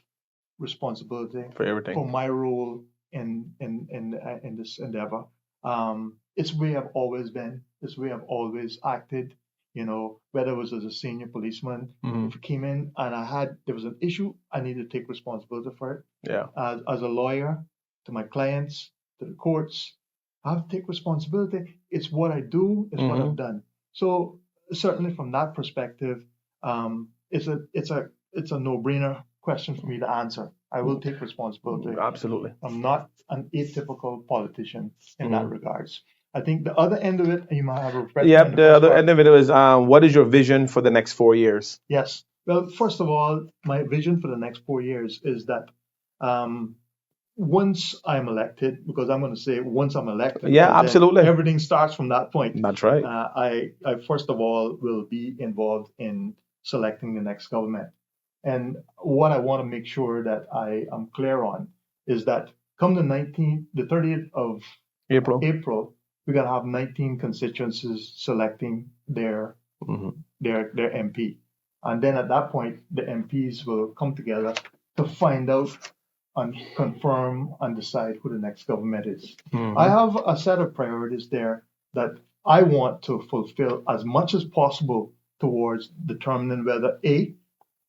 S2: responsibility
S1: For everything.
S2: for my role in this endeavor. It's where I've always been. It's where I've always acted. You know, whether it was as a senior policeman,
S1: Mhm.
S2: if it came in and there was an issue, I needed to take responsibility for it.
S1: Yeah.
S2: As a lawyer, to my clients, to the courts, I have to take responsibility. It's what I do. It's what I've done. So certainly from that perspective, it's a no-brainer question for me to answer. I will take responsibility.
S1: Absolutely.
S2: I'm not an atypical politician in that regards. I think the other end of it, you might have a reflection.
S1: Yep. The other end of it was, what is your vision for the next 4 years?
S2: Yes. Well, first of all, my vision for the next 4 years is that once I'm elected, because I'm going to say once I'm elected,
S1: Yeah,
S2: because then
S1: absolutely.
S2: everything starts from that point.
S1: That's right.
S2: I first of all will be involved in selecting the next government. And what I want to make sure that I am clear on is that come the 30th of April, we're going to have 19 constituencies selecting their MP. And then at that point, the MPs will come together to find out and confirm and decide who the next government is. I have a set of priorities there that I want to fulfill as much as possible towards determining whether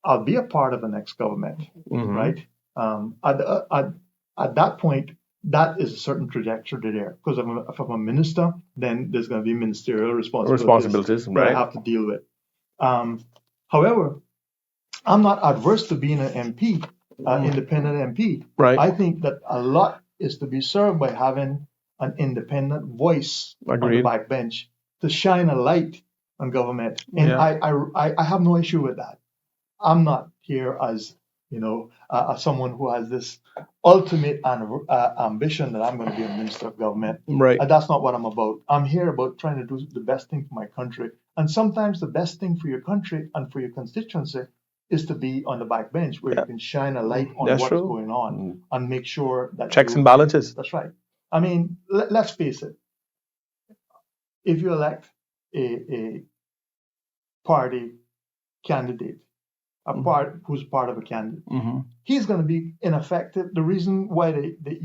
S2: I'll be a part of the next government, right? At that point, that is a certain trajectory there. Because if I'm a minister, then there's going to be ministerial responsibilities
S1: Right.
S2: that I have to deal with. However, I'm not adverse to being an MP,
S1: Mm.
S2: independent MP.
S1: Right.
S2: I think that a lot is to be served by having an independent voice on the
S1: Agreed.
S2: backbench to shine a light on government. And
S1: Yeah.
S2: I have no issue with that. I'm not here as as someone who has this ultimate ambition that I'm going to be a minister of government.
S1: Right.
S2: That's not what I'm about. I'm here about trying to do the best thing for my country. And sometimes the best thing for your country and for your constituency is to be on the back bench where you
S1: Yeah.
S2: can shine a light on
S1: That's
S2: what's
S1: true.
S2: going on
S1: Mm.
S2: and make sure that
S1: Checks and
S2: you.
S1: balances.
S2: That's right. I mean, let's face it. If you elect a party candidate, a
S1: Mm.
S2: part who's part of a candidate,
S1: Mm-hmm.
S2: he's going to be ineffective. The reason why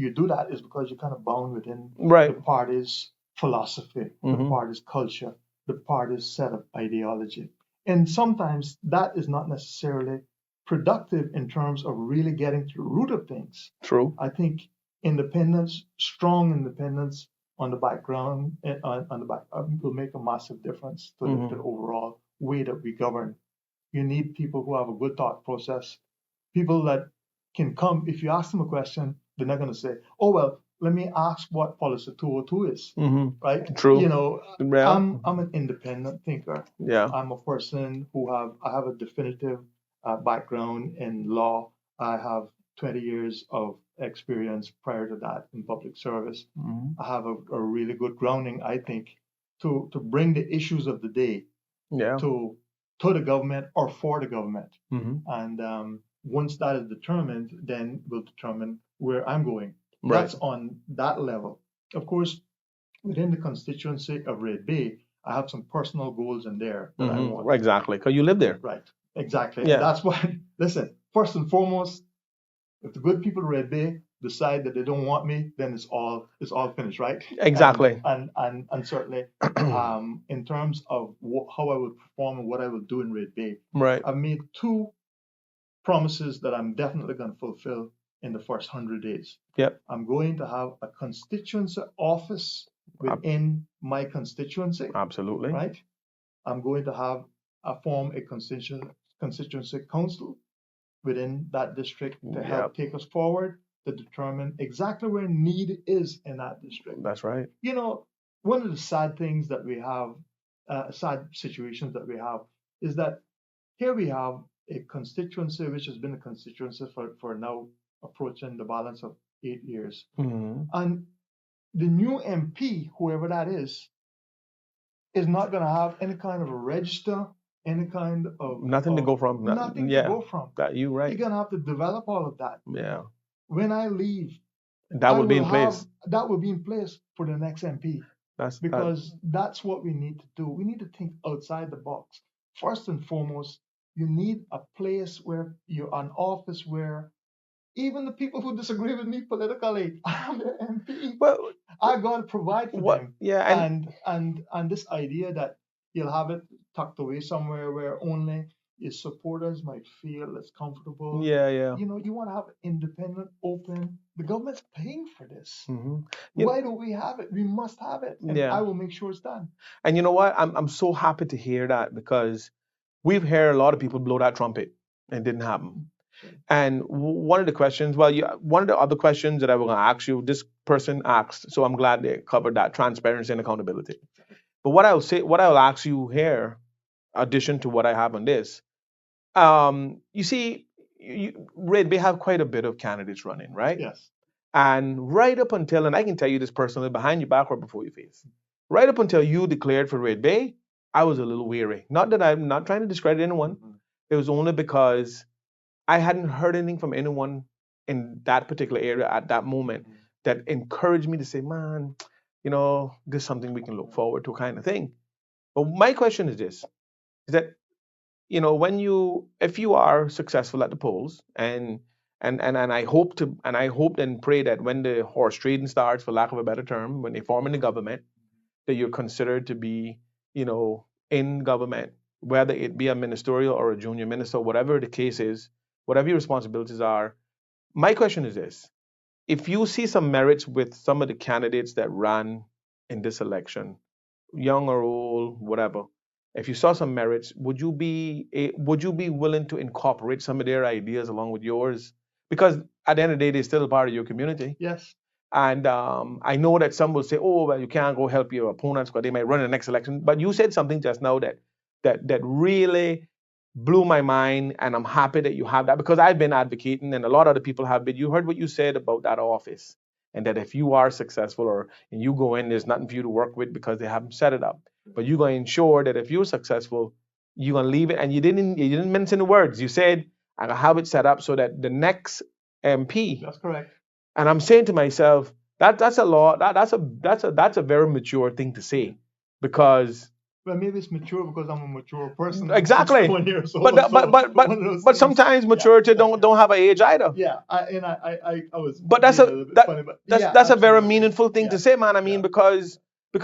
S2: you do that is because you're kind of bound within the
S1: Right.
S2: party's philosophy, the
S1: Mm-hmm.
S2: party's culture, the party's set of ideology. And sometimes that is not necessarily productive in terms of really getting to the root of things.
S1: True.
S2: I think independence, strong independence on the background, on the back, will make a massive difference to the
S1: Mm-hmm.
S2: overall way that we govern. You need people who have a good thought process, people that can come. If you ask them a question, they're not going to say, "Oh well, let me ask what policy 202 is."
S1: Mm-hmm.
S2: Right?
S1: True. Yeah.
S2: I'm an independent thinker.
S1: Yeah.
S2: I'm a person I have a definitive background in law. I have 20 years of experience prior to that in public service.
S1: Mm-hmm.
S2: I have a really good grounding, I think, to bring the issues of the day
S1: Yeah.
S2: to to the government or for the government.
S1: Mm-hmm.
S2: And once that is determined, then we'll determine where I'm going.
S1: Right.
S2: That's on that level. Of course, within the constituency of Red Bay, I have some personal goals in there that I
S1: Mm-hmm.
S2: want.
S1: Exactly. Because you live there.
S2: Right. Exactly. And
S1: Yeah.
S2: that's why, listen, first and foremost, if the good people of Red Bay decide that they don't want me, then it's all finished, right?
S1: Exactly.
S2: And certainly, in terms of how I would perform and what I would do in Red Bay,
S1: Right.
S2: I've made two promises that I'm definitely going to fulfill in the first 100 days.
S1: Yep.
S2: I'm going to have a constituency office within my constituency,
S1: Absolutely.
S2: right? I'm going to have form a constituency council within that district to
S1: Yep.
S2: help take us forward to determine exactly where need is in that district.
S1: That's right.
S2: One of the sad things that we have, sad situations that we have, is that here we have a constituency which has been a constituency for now approaching the balance of 8 years.
S1: Mm-hmm.
S2: And the new MP, whoever that is not going to have any kind of a register, any kind of
S1: Nothing to go from.
S2: nothing
S1: Yeah.
S2: to go from.
S1: That you right.
S2: You're going to have to develop all of that.
S1: Yeah.
S2: When I leave,
S1: That
S2: I
S1: would be
S2: will
S1: in place.
S2: that will be in place for the next MP
S1: That's
S2: because that's what we need to do. We need to think outside the box. First and foremost, you need a place where you're an office where even the people who disagree with me politically, I'm their MP.
S1: well.
S2: I got to provide for
S1: What?
S2: them.
S1: Yeah.
S2: And this idea that you'll have it tucked away somewhere where only your supporters might feel it's comfortable.
S1: Yeah. Yeah.
S2: You want to have independent, open. The government's paying for this.
S1: Mm-hmm.
S2: Why don't we have it? We must have it, and
S1: Yeah.
S2: I will make sure it's done.
S1: And you know what? I'm so happy to hear that because we've heard a lot of people blow that trumpet and it didn't happen. And one of the questions, one of the other questions that I was going to ask you, this person asked, so I'm glad they covered that transparency and accountability. But what I'll ask you here, addition to what I have on this, you see, Red Bay have quite a bit of candidates running, right?
S2: Yes.
S1: And right up until, and I can tell you this personally, behind your back or before your face, right up until you declared for Red Bay, I was a little weary. Not that I'm not trying to discredit anyone.
S2: Mhm.
S1: It was only because I hadn't heard anything from anyone in that particular area at that moment that encouraged me to say, man, this is something we can look forward to, kind of thing. But my question is this: is that if you are successful at the polls, and I hope and pray that when the horse trading starts, for lack of a better term, when they form in the government, that you're considered to be, in government, whether it be a ministerial or a junior minister, whatever the case is, whatever your responsibilities are. My question is this: if you see some merits with some of the candidates that ran in this election, young or old, whatever, if you saw some merits, would you be willing to incorporate some of their ideas along with yours? Because at the end of the day, they're still a part of your community.
S2: Yes.
S1: And I know that some will say, "Oh, well, you can't go help your opponents because they might run in the next election." But you said something just now that really blew my mind, and I'm happy that you have that because I've been advocating, and a lot of other people have been. You heard what you said about that office, and that if you are successful or and you go in, there's nothing for you to work with because they haven't set it up. But you're going to ensure that if you're successful, you're going to leave it, and you didn't mention the words. You said I have it set up so that the next MP.
S2: That's correct.
S1: And I'm saying to myself, that's a law. That's a very mature thing to say, because
S2: Well, maybe it's mature because I'm a mature person.
S1: exactly.
S2: 21 years old.
S1: But that-
S2: So
S1: but
S2: one of those
S1: but
S2: things.
S1: sometimes maturity don't have an age either.
S2: Yeah, I was.
S1: But that's
S2: being
S1: a
S2: little bit
S1: that
S2: funny, but
S1: that's
S2: yeah,
S1: that's a very
S2: absolutely.
S1: meaningful thing
S2: Yeah,
S1: to say, man. I mean,
S2: yeah.
S1: because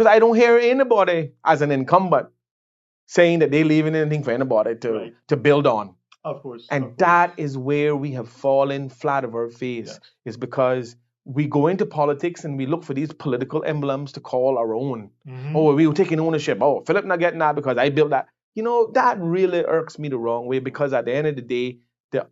S1: I don't hear anybody as an incumbent saying that they're leaving anything for anybody
S2: Right.
S1: to build on.
S2: Of course.
S1: And
S2: of course.
S1: that is where we have fallen flat of our face,
S2: Yes.
S1: is because we go into politics and we look for these political emblems to call our own.
S2: Mhm.
S1: Oh, we were taking ownership. Oh, Philip not getting that because I built that. That really irks me the wrong way, because at the end of the day, the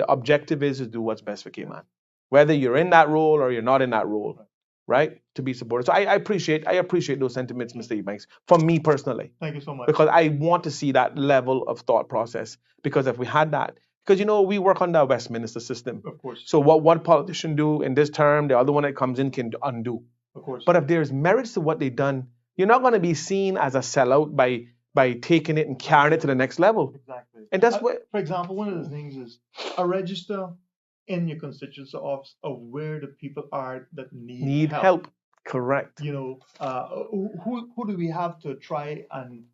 S1: objective is to do what's best for Cayman. Whether you're in that role or you're not in that role, right? To be supported. So I appreciate those sentiments, Mr. Ebanks, for me personally,
S2: Thank you so much.
S1: because I want to see that level of thought process. Because if we had that, because we work on the Westminster system.
S2: Of course.
S1: So what one politician do in this term, the other one that comes in can undo.
S2: Of course.
S1: But if there's merits to what they've done, you're not going to be seen as a sellout by taking it and carrying it to the next level.
S2: Exactly.
S1: And that's what.
S2: For example, one of the things is a register in your constituency office of where the people are that need
S1: help. Correct.
S2: Who do we have to try and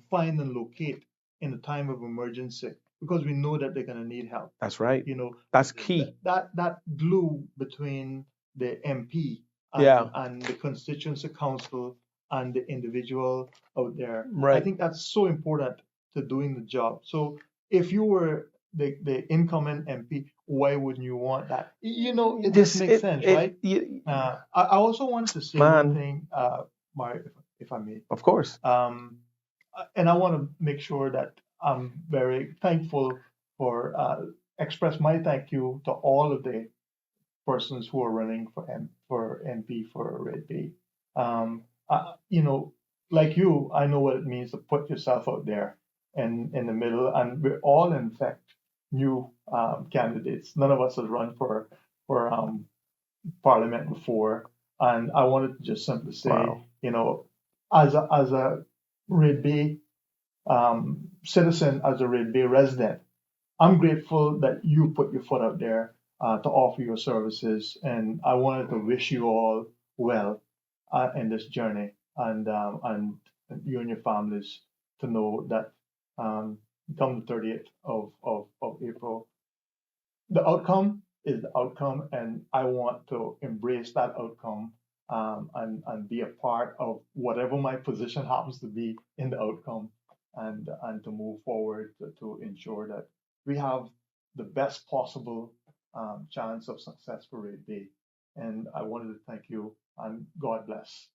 S2: find and locate in a time of emergency, because we know that they're going to need help.
S1: That's right. That's key.
S2: That glue between the MP and the constituency council and the individual out there.
S1: Right.
S2: I think that's so important to doing the job. So if you were the incoming MP, why wouldn't you want that? It just makes sense, right? I also wanted to say one thing, Mario, if I may.
S1: Of course.
S2: And I want to make sure that I'm very thankful for express my thank you to all of the persons who are running for MP for Red Bay. Like you, I know what it means to put yourself out there in the middle, and we're all in fact new candidates. None of us has run for Parliament before, and I wanted to just simply say, as a Red Bay citizen, as a Red Bay resident, I'm grateful that you put your foot out there to offer your services, and I wanted to wish you all well in this journey, and you and your families to know that come the 30th of April, the outcome is the outcome, and I want to embrace that outcome and be a part of whatever my position happens to be in the outcome, and to move forward to ensure that we have the best possible chance of success for Red Bay. And I wanted to thank you, and God bless.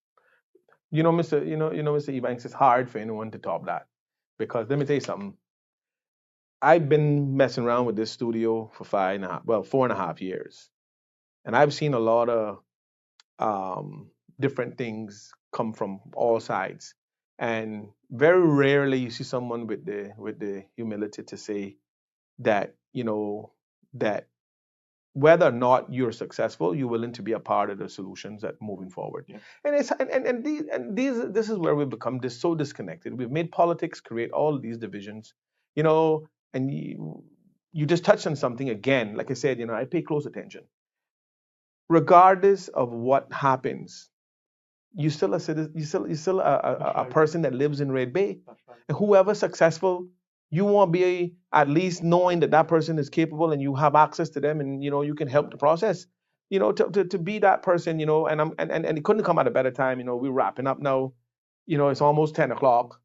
S1: Mr. Ebanks, it's hard for anyone to top that, because let me tell you something. I've been messing around with this studio for 4.5 years, and I've seen a lot of different things come from all sides, and very rarely you see someone with the humility to say that that whether or not you're successful, you're willing to be a part of the solutions that moving forward.
S2: Yeah.
S1: This is where we've become so disconnected. We've made politics create all these divisions, and you just touched on something again. Like I said, I pay close attention. Regardless of what happens, you're still a citizen. You're still a person that lives in Red Bay.
S2: That's right.
S1: And whoever's successful, you want to be at least knowing that person is capable and you have access to them, and you can help the process. To be that person. And it couldn't come at a better time. We're wrapping up now. It's almost 10 o'clock.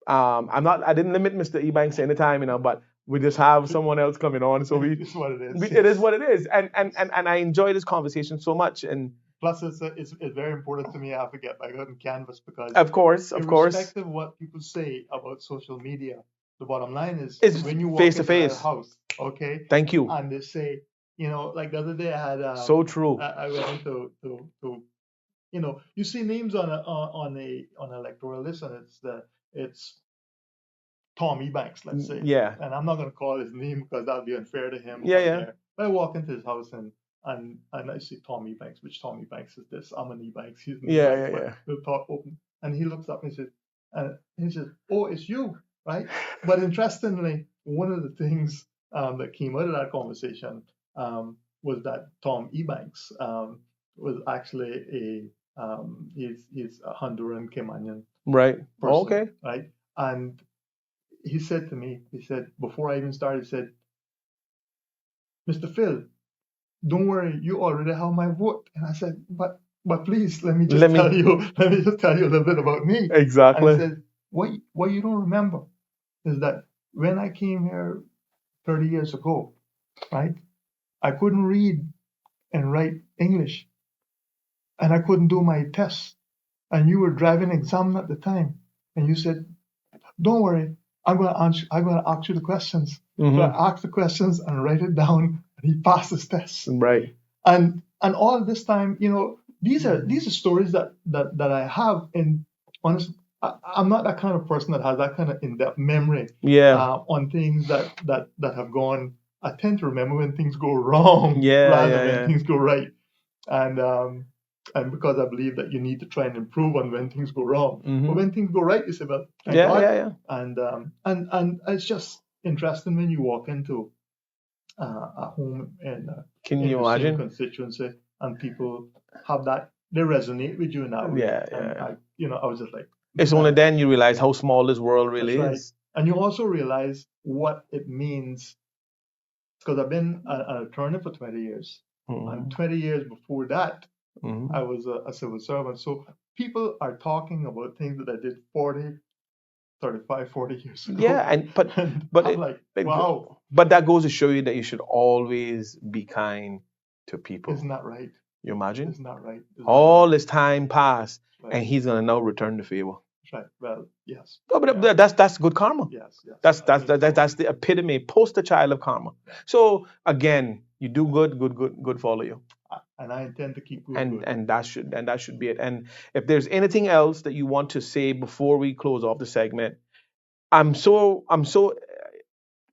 S1: I didn't limit Mr. Ebanks any time, but we just have someone else coming on. So
S2: It's what it is.
S1: it is what it is. And I enjoy this conversation so much. And
S2: Plus, it's very important to me. I have to get back out on canvas because,
S1: Of course, of course.
S2: irrespective of what people say about social media, the bottom line is
S1: It's
S2: when you walk
S1: face to
S2: into that
S1: face.
S2: house, okay,
S1: Thank you.
S2: and they say, like the other day I had,
S1: So true.
S2: I went into to you see names on an electoral list, and it's Tom Ebanks, let's say.
S1: Yeah.
S2: And I'm not going to call his name because that would be unfair to him.
S1: Yeah,
S2: right
S1: yeah.
S2: there. But I walk into his house and I see Tom Ebanks. Which Tom Ebanks is this? I'm an Ebanks. He's an
S1: Yeah,
S2: Ebanks.
S1: yeah,
S2: But
S1: yeah.
S2: we'll talk open. And he looks up and he says, "Oh, it's you, right?" But interestingly, one of the things that came out of that conversation was that Tom Ebanks was actually he's a Honduran Caymanian
S1: Right.
S2: person,
S1: Okay.
S2: right? And he said to me, before I even started, he said, "Mr. Phil, don't worry, you already have my vote." And I said, but please, let me just tell you a little bit about me.
S1: Exactly.
S2: And he said, what you don't remember is that when I came here 30 years ago, right, I couldn't read and write English, and I couldn't do my tests. And you were driving exam at the time, and you said, "Don't worry, I'm going to ask you the questions." So I asked the questions and write it down, and he passed his test.
S1: Right.
S2: And all this time, these are stories that I have. And honestly, I'm not that kind of person that has that kind of in-depth memory.
S1: Yeah.
S2: On things that have gone. I tend to remember when things go wrong
S1: Yeah,
S2: rather
S1: yeah,
S2: than when
S1: yeah.
S2: things go right. And because I believe that you need to try and improve on when things go wrong. But when things go right, you say, "Well, thank God."
S1: Yeah.
S2: And it's just interesting when you walk into a home
S1: Can
S2: in
S1: you
S2: the same
S1: imagine?
S2: constituency, and people have that, they resonate with you in that way.
S1: Yeah,
S2: And
S1: yeah.
S2: I was just like,
S1: It's only then you realize how small this world really
S2: that's right.
S1: is.
S2: And you also realize what it means, because I've been an attorney for 20 years. And 20 years before that, I was a civil servant. So people are talking about things that I did 40 years ago.
S1: Yeah, but
S2: I'm like, wow,
S1: but that goes to show you that you should always be kind to people.
S2: isn't that right?
S1: You imagine?
S2: Isn't that right?
S1: All this time passed,
S2: Right.
S1: and he's gonna now return the favor.
S2: Right. Well, yes.
S1: Oh, but that's good karma.
S2: Yes.
S1: That's the epitome, poster child of karma. So again, you do good follow you.
S2: And I intend to keep doing good.
S1: And that should be it. And if there's anything else that you want to say before we close off the segment, I'm so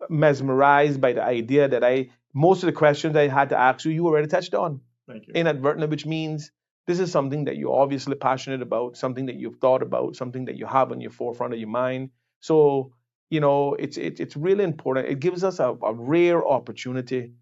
S1: mesmerized by the idea that most of the questions I had to ask you already touched on.
S2: Thank you.
S1: Inadvertently, which means this is something that you're obviously passionate about, something that you've thought about, something that you have on your forefront of your mind. So, it's really important. It gives us a rare opportunity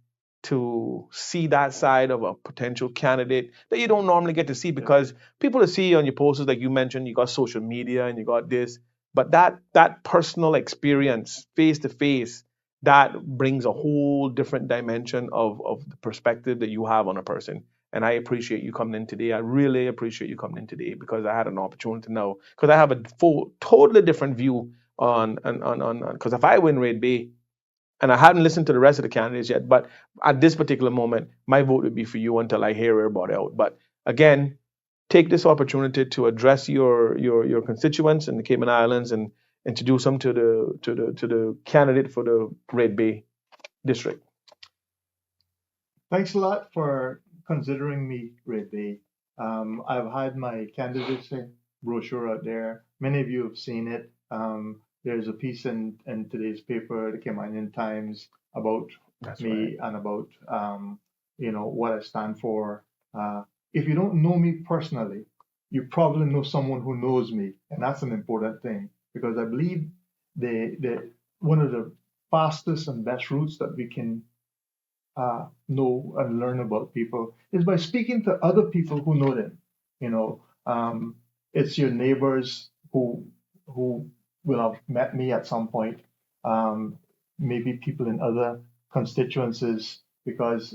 S1: to see that side of a potential candidate that you don't normally get to see, because people will see on your posters, like you mentioned, you got social media and you got this, but that personal experience, face to face, that brings a whole different dimension of the perspective that you have on a person. And I appreciate you coming in today. I really appreciate you coming in today, because I had an opportunity to know, because I have a totally different view on because if I win Red Bay, and I haven't listened to the rest of the candidates yet, but at this particular moment, my vote would be for you until I hear everybody out. But again, take this opportunity to address your constituents in the Cayman Islands and introduce them to the candidate for the Red Bay district.
S2: Thanks a lot for considering me, Red Bay. I've had my candidacy brochure out there. Many of you have seen it. There's a piece in today's paper, the Caymanian Times, about me and about what I stand for. If you don't know me personally, you probably know someone who knows me, and that's an important thing, because I believe the one of the fastest and best routes that we can know and learn about people is by speaking to other people who know them. It's your neighbors who will have met me at some point. Maybe people in other constituencies, because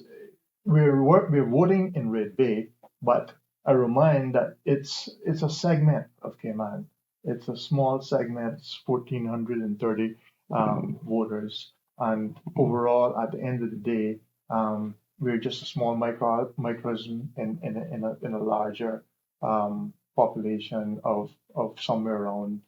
S2: we're voting in Red Bay, but I remind that it's a segment of Cayman. It's a small segment. It's 1,430 voters, and overall, at the end of the day, we're just a small microcosm in a larger population of somewhere around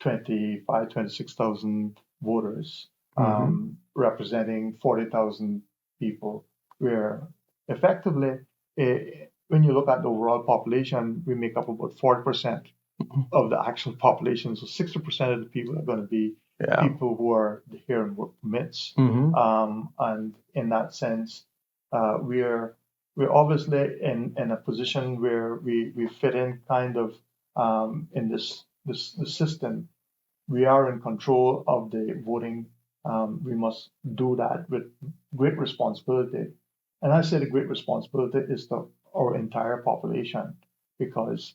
S2: 26,000 voters,
S1: Mm-hmm.
S2: representing 40,000 people. Where effectively, when you look at the overall population, we make up about 40% of the actual population. So 60% of the people are going to be
S1: Yeah.
S2: people who are here in work permits.
S1: Mm-hmm.
S2: And in that sense, we're obviously in a position where we fit in kind of in this system. We are in control of the voting. We must do that with great responsibility. And I say the great responsibility is to our entire population because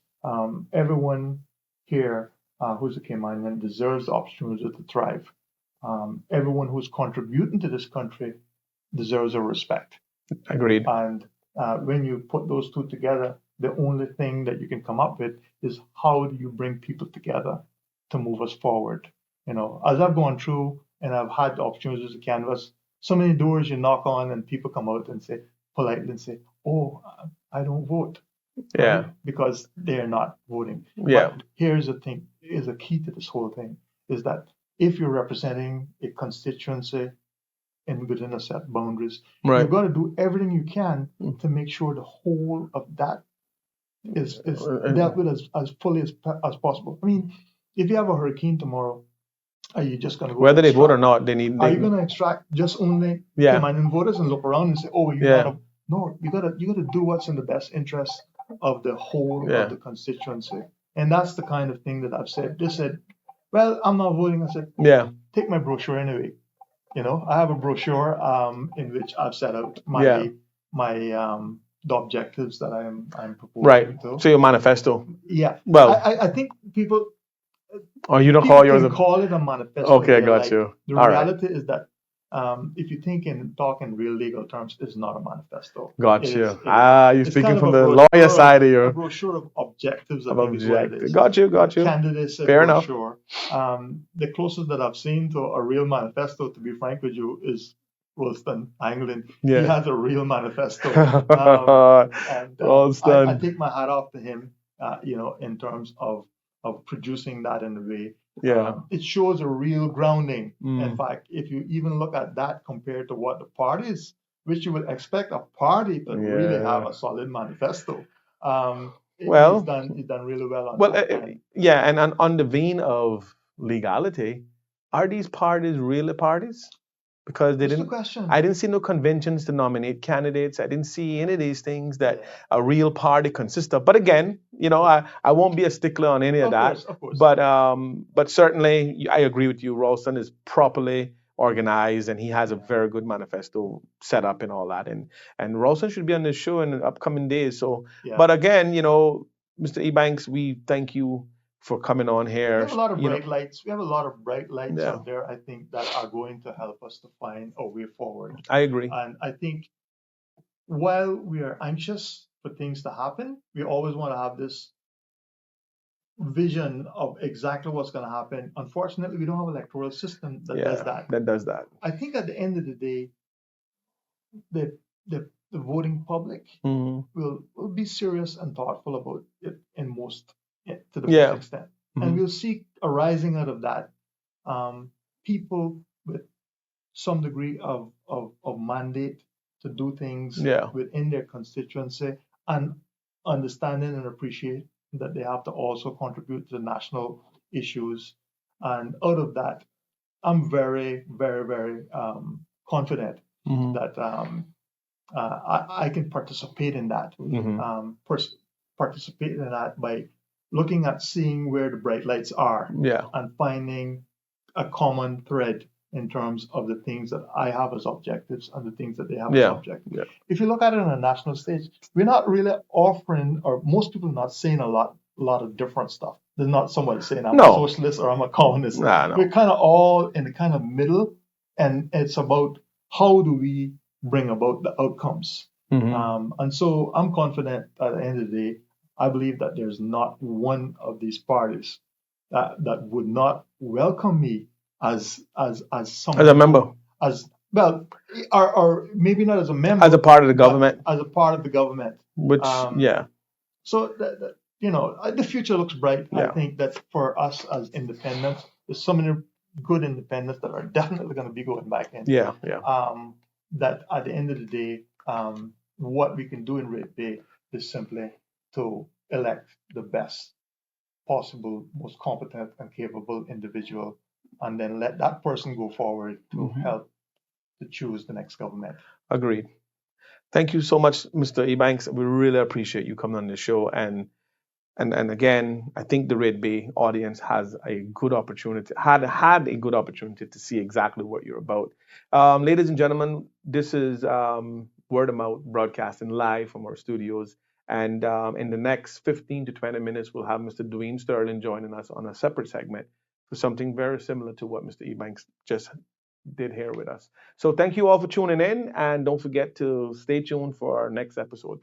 S2: everyone here who's a Cayman deserves the opportunity to thrive. Everyone who's contributing to this country deserves our respect.
S1: Agreed.
S2: And when you put those two together, the only thing that you can come up with is how do you bring people together to move us forward? As I've gone through and I've had the opportunities to canvas, so many doors you knock on and people come out and say politely and say, "Oh, I don't vote," right?
S1: Yeah.
S2: Because they're not voting.
S1: Yeah.
S2: But here's the thing: is a key to this whole thing is that if you're representing a constituency and within a set boundaries.
S1: Right.
S2: You've got to do everything you can to make sure the whole of that is dealt with as fully as possible. I mean, if you have a hurricane tomorrow, are you just going to go
S1: Whether they vote or
S2: extract?
S1: not, they need.
S2: Are you going to extract just only
S1: Yeah.
S2: Cayman voters and look around and say, "Oh, you're
S1: Yeah.
S2: not a"? No, you gotta do what's in the best interest of the whole
S1: Yeah.
S2: of the constituency, and that's the kind of thing that I've said. They said, "Well, I'm not voting." I said,
S1: Yeah.
S2: "Take my brochure anyway." I have a brochure in which I've set out
S1: Yeah.
S2: my the objectives that I'm
S1: Right.
S2: proposing to.
S1: So your manifesto.
S2: Yeah,
S1: Well,
S2: I think people
S1: or you don't
S2: people
S1: call yours
S2: can
S1: a.
S2: call it a manifesto if
S1: Okay,
S2: they
S1: got
S2: like.
S1: you.
S2: The
S1: All right.
S2: reality is that if you think and talk in real legal terms, it's not a manifesto.
S1: Got
S2: It
S1: you.
S2: is it is
S1: You're
S2: it's
S1: speaking
S2: kind of
S1: from
S2: a
S1: the lawyer
S2: brochure
S1: side of
S2: a
S1: your
S2: brochure of objectives, I
S1: of
S2: think is what it
S1: objective.
S2: is.
S1: Got you. Got you.
S2: Candidacy
S1: Fair enough.
S2: brochure. The closest that I've seen to a real manifesto, to be frank with you, is Wilson Anglin. He
S1: Yeah.
S2: has a real manifesto, and
S1: Well
S2: I
S1: done.
S2: take my hat off to him. In terms of producing that in a way.
S1: Yeah.
S2: It shows a real grounding. In
S1: Mm.
S2: fact, if you even look at that compared to what the parties, which you would expect a party to really have
S1: Yeah.
S2: a solid manifesto,
S1: Well,
S2: he's done really well on
S1: well,
S2: that. And
S1: yeah, and on the vein of legality, are these parties really parties? Because they
S2: what's the
S1: didn't.
S2: question?
S1: I didn't see no conventions to nominate candidates. I didn't see any of these things that
S2: Yeah,
S1: a real party consists of. But again, I won't be a stickler on any of that.
S2: of course.
S1: But certainly I agree with you. Ralston is properly organized and he has a very good manifesto set up and all that. And Ralston should be on the show in the upcoming days. So,
S2: Yeah.
S1: but again, Mr. Ebanks, we thank you for coming on
S2: We
S1: here.
S2: have a lot of bright lights. We have a lot of bright lights
S1: Yeah.
S2: out there, I think, that are going to help us to find a way forward.
S1: I agree.
S2: And I think while we are anxious for things to happen, we always want to have this vision of exactly what's going to happen. Unfortunately, we don't have an electoral system that does that.
S1: That does that.
S2: I think at the end of the day, the voting public will be serious and thoughtful about it to the most extent. And we'll see arising out of that people with some degree of mandate to do things within their constituency and understanding and appreciate that they have to also contribute to the national issues. And out of that, I'm very, very, very confident that I can participate in that. Participate in that by looking at seeing where the bright lights are and finding a common thread in terms of the things that I have as objectives and the things that they have as objectives.
S1: Yeah.
S2: If you look at it on a national stage, we're not really offering, or most people are not saying a lot of different stuff. There's not somebody saying I'm a socialist or I'm a communist.
S1: No.
S2: We're kind of all in the kind of middle, and it's about how do we bring about the outcomes. And so I'm confident at the end of the day, I believe that there's not one of these parties that would not welcome me as a member, as well, or maybe not as a member,
S1: as a part of the
S2: but
S1: government,
S2: as a part of the government.
S1: which yeah,
S2: So the future looks bright. I
S1: yeah,
S2: think that for us as independents, there's so many good independents that are definitely going to be going back in.
S1: yeah, yeah.
S2: That at the end of the day, what we can do in Red Bay is simply to elect the best possible, most competent and capable individual, and then let that person go forward to help to choose the next government.
S1: Agreed. Thank you so much, Mr. Ebanks. We really appreciate you coming on the show. And again, I think the Red Bay audience has a good opportunity, had a good opportunity to see exactly what you're about. Ladies and gentlemen, this is Word of Mouth broadcasting live from our studios. And in the next 15 to 20 minutes, we'll have Mr. Dwayne Sterling joining us on a separate segment for something very similar to what Mr. Ebanks just did here with us. So thank you all for tuning in, and don't forget to stay tuned for our next episode.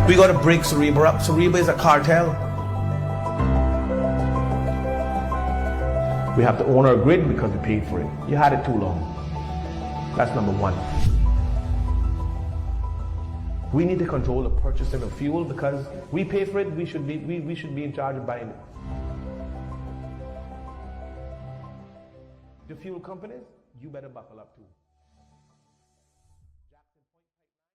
S1: We got to break Cerebra up. Cerebra is a cartel. We have to own our grid because we paid for it. You had it too long. That's number one. We need to control the purchasing of fuel because we pay for it. We should be in charge of buying it. The fuel companies, you better buckle up too.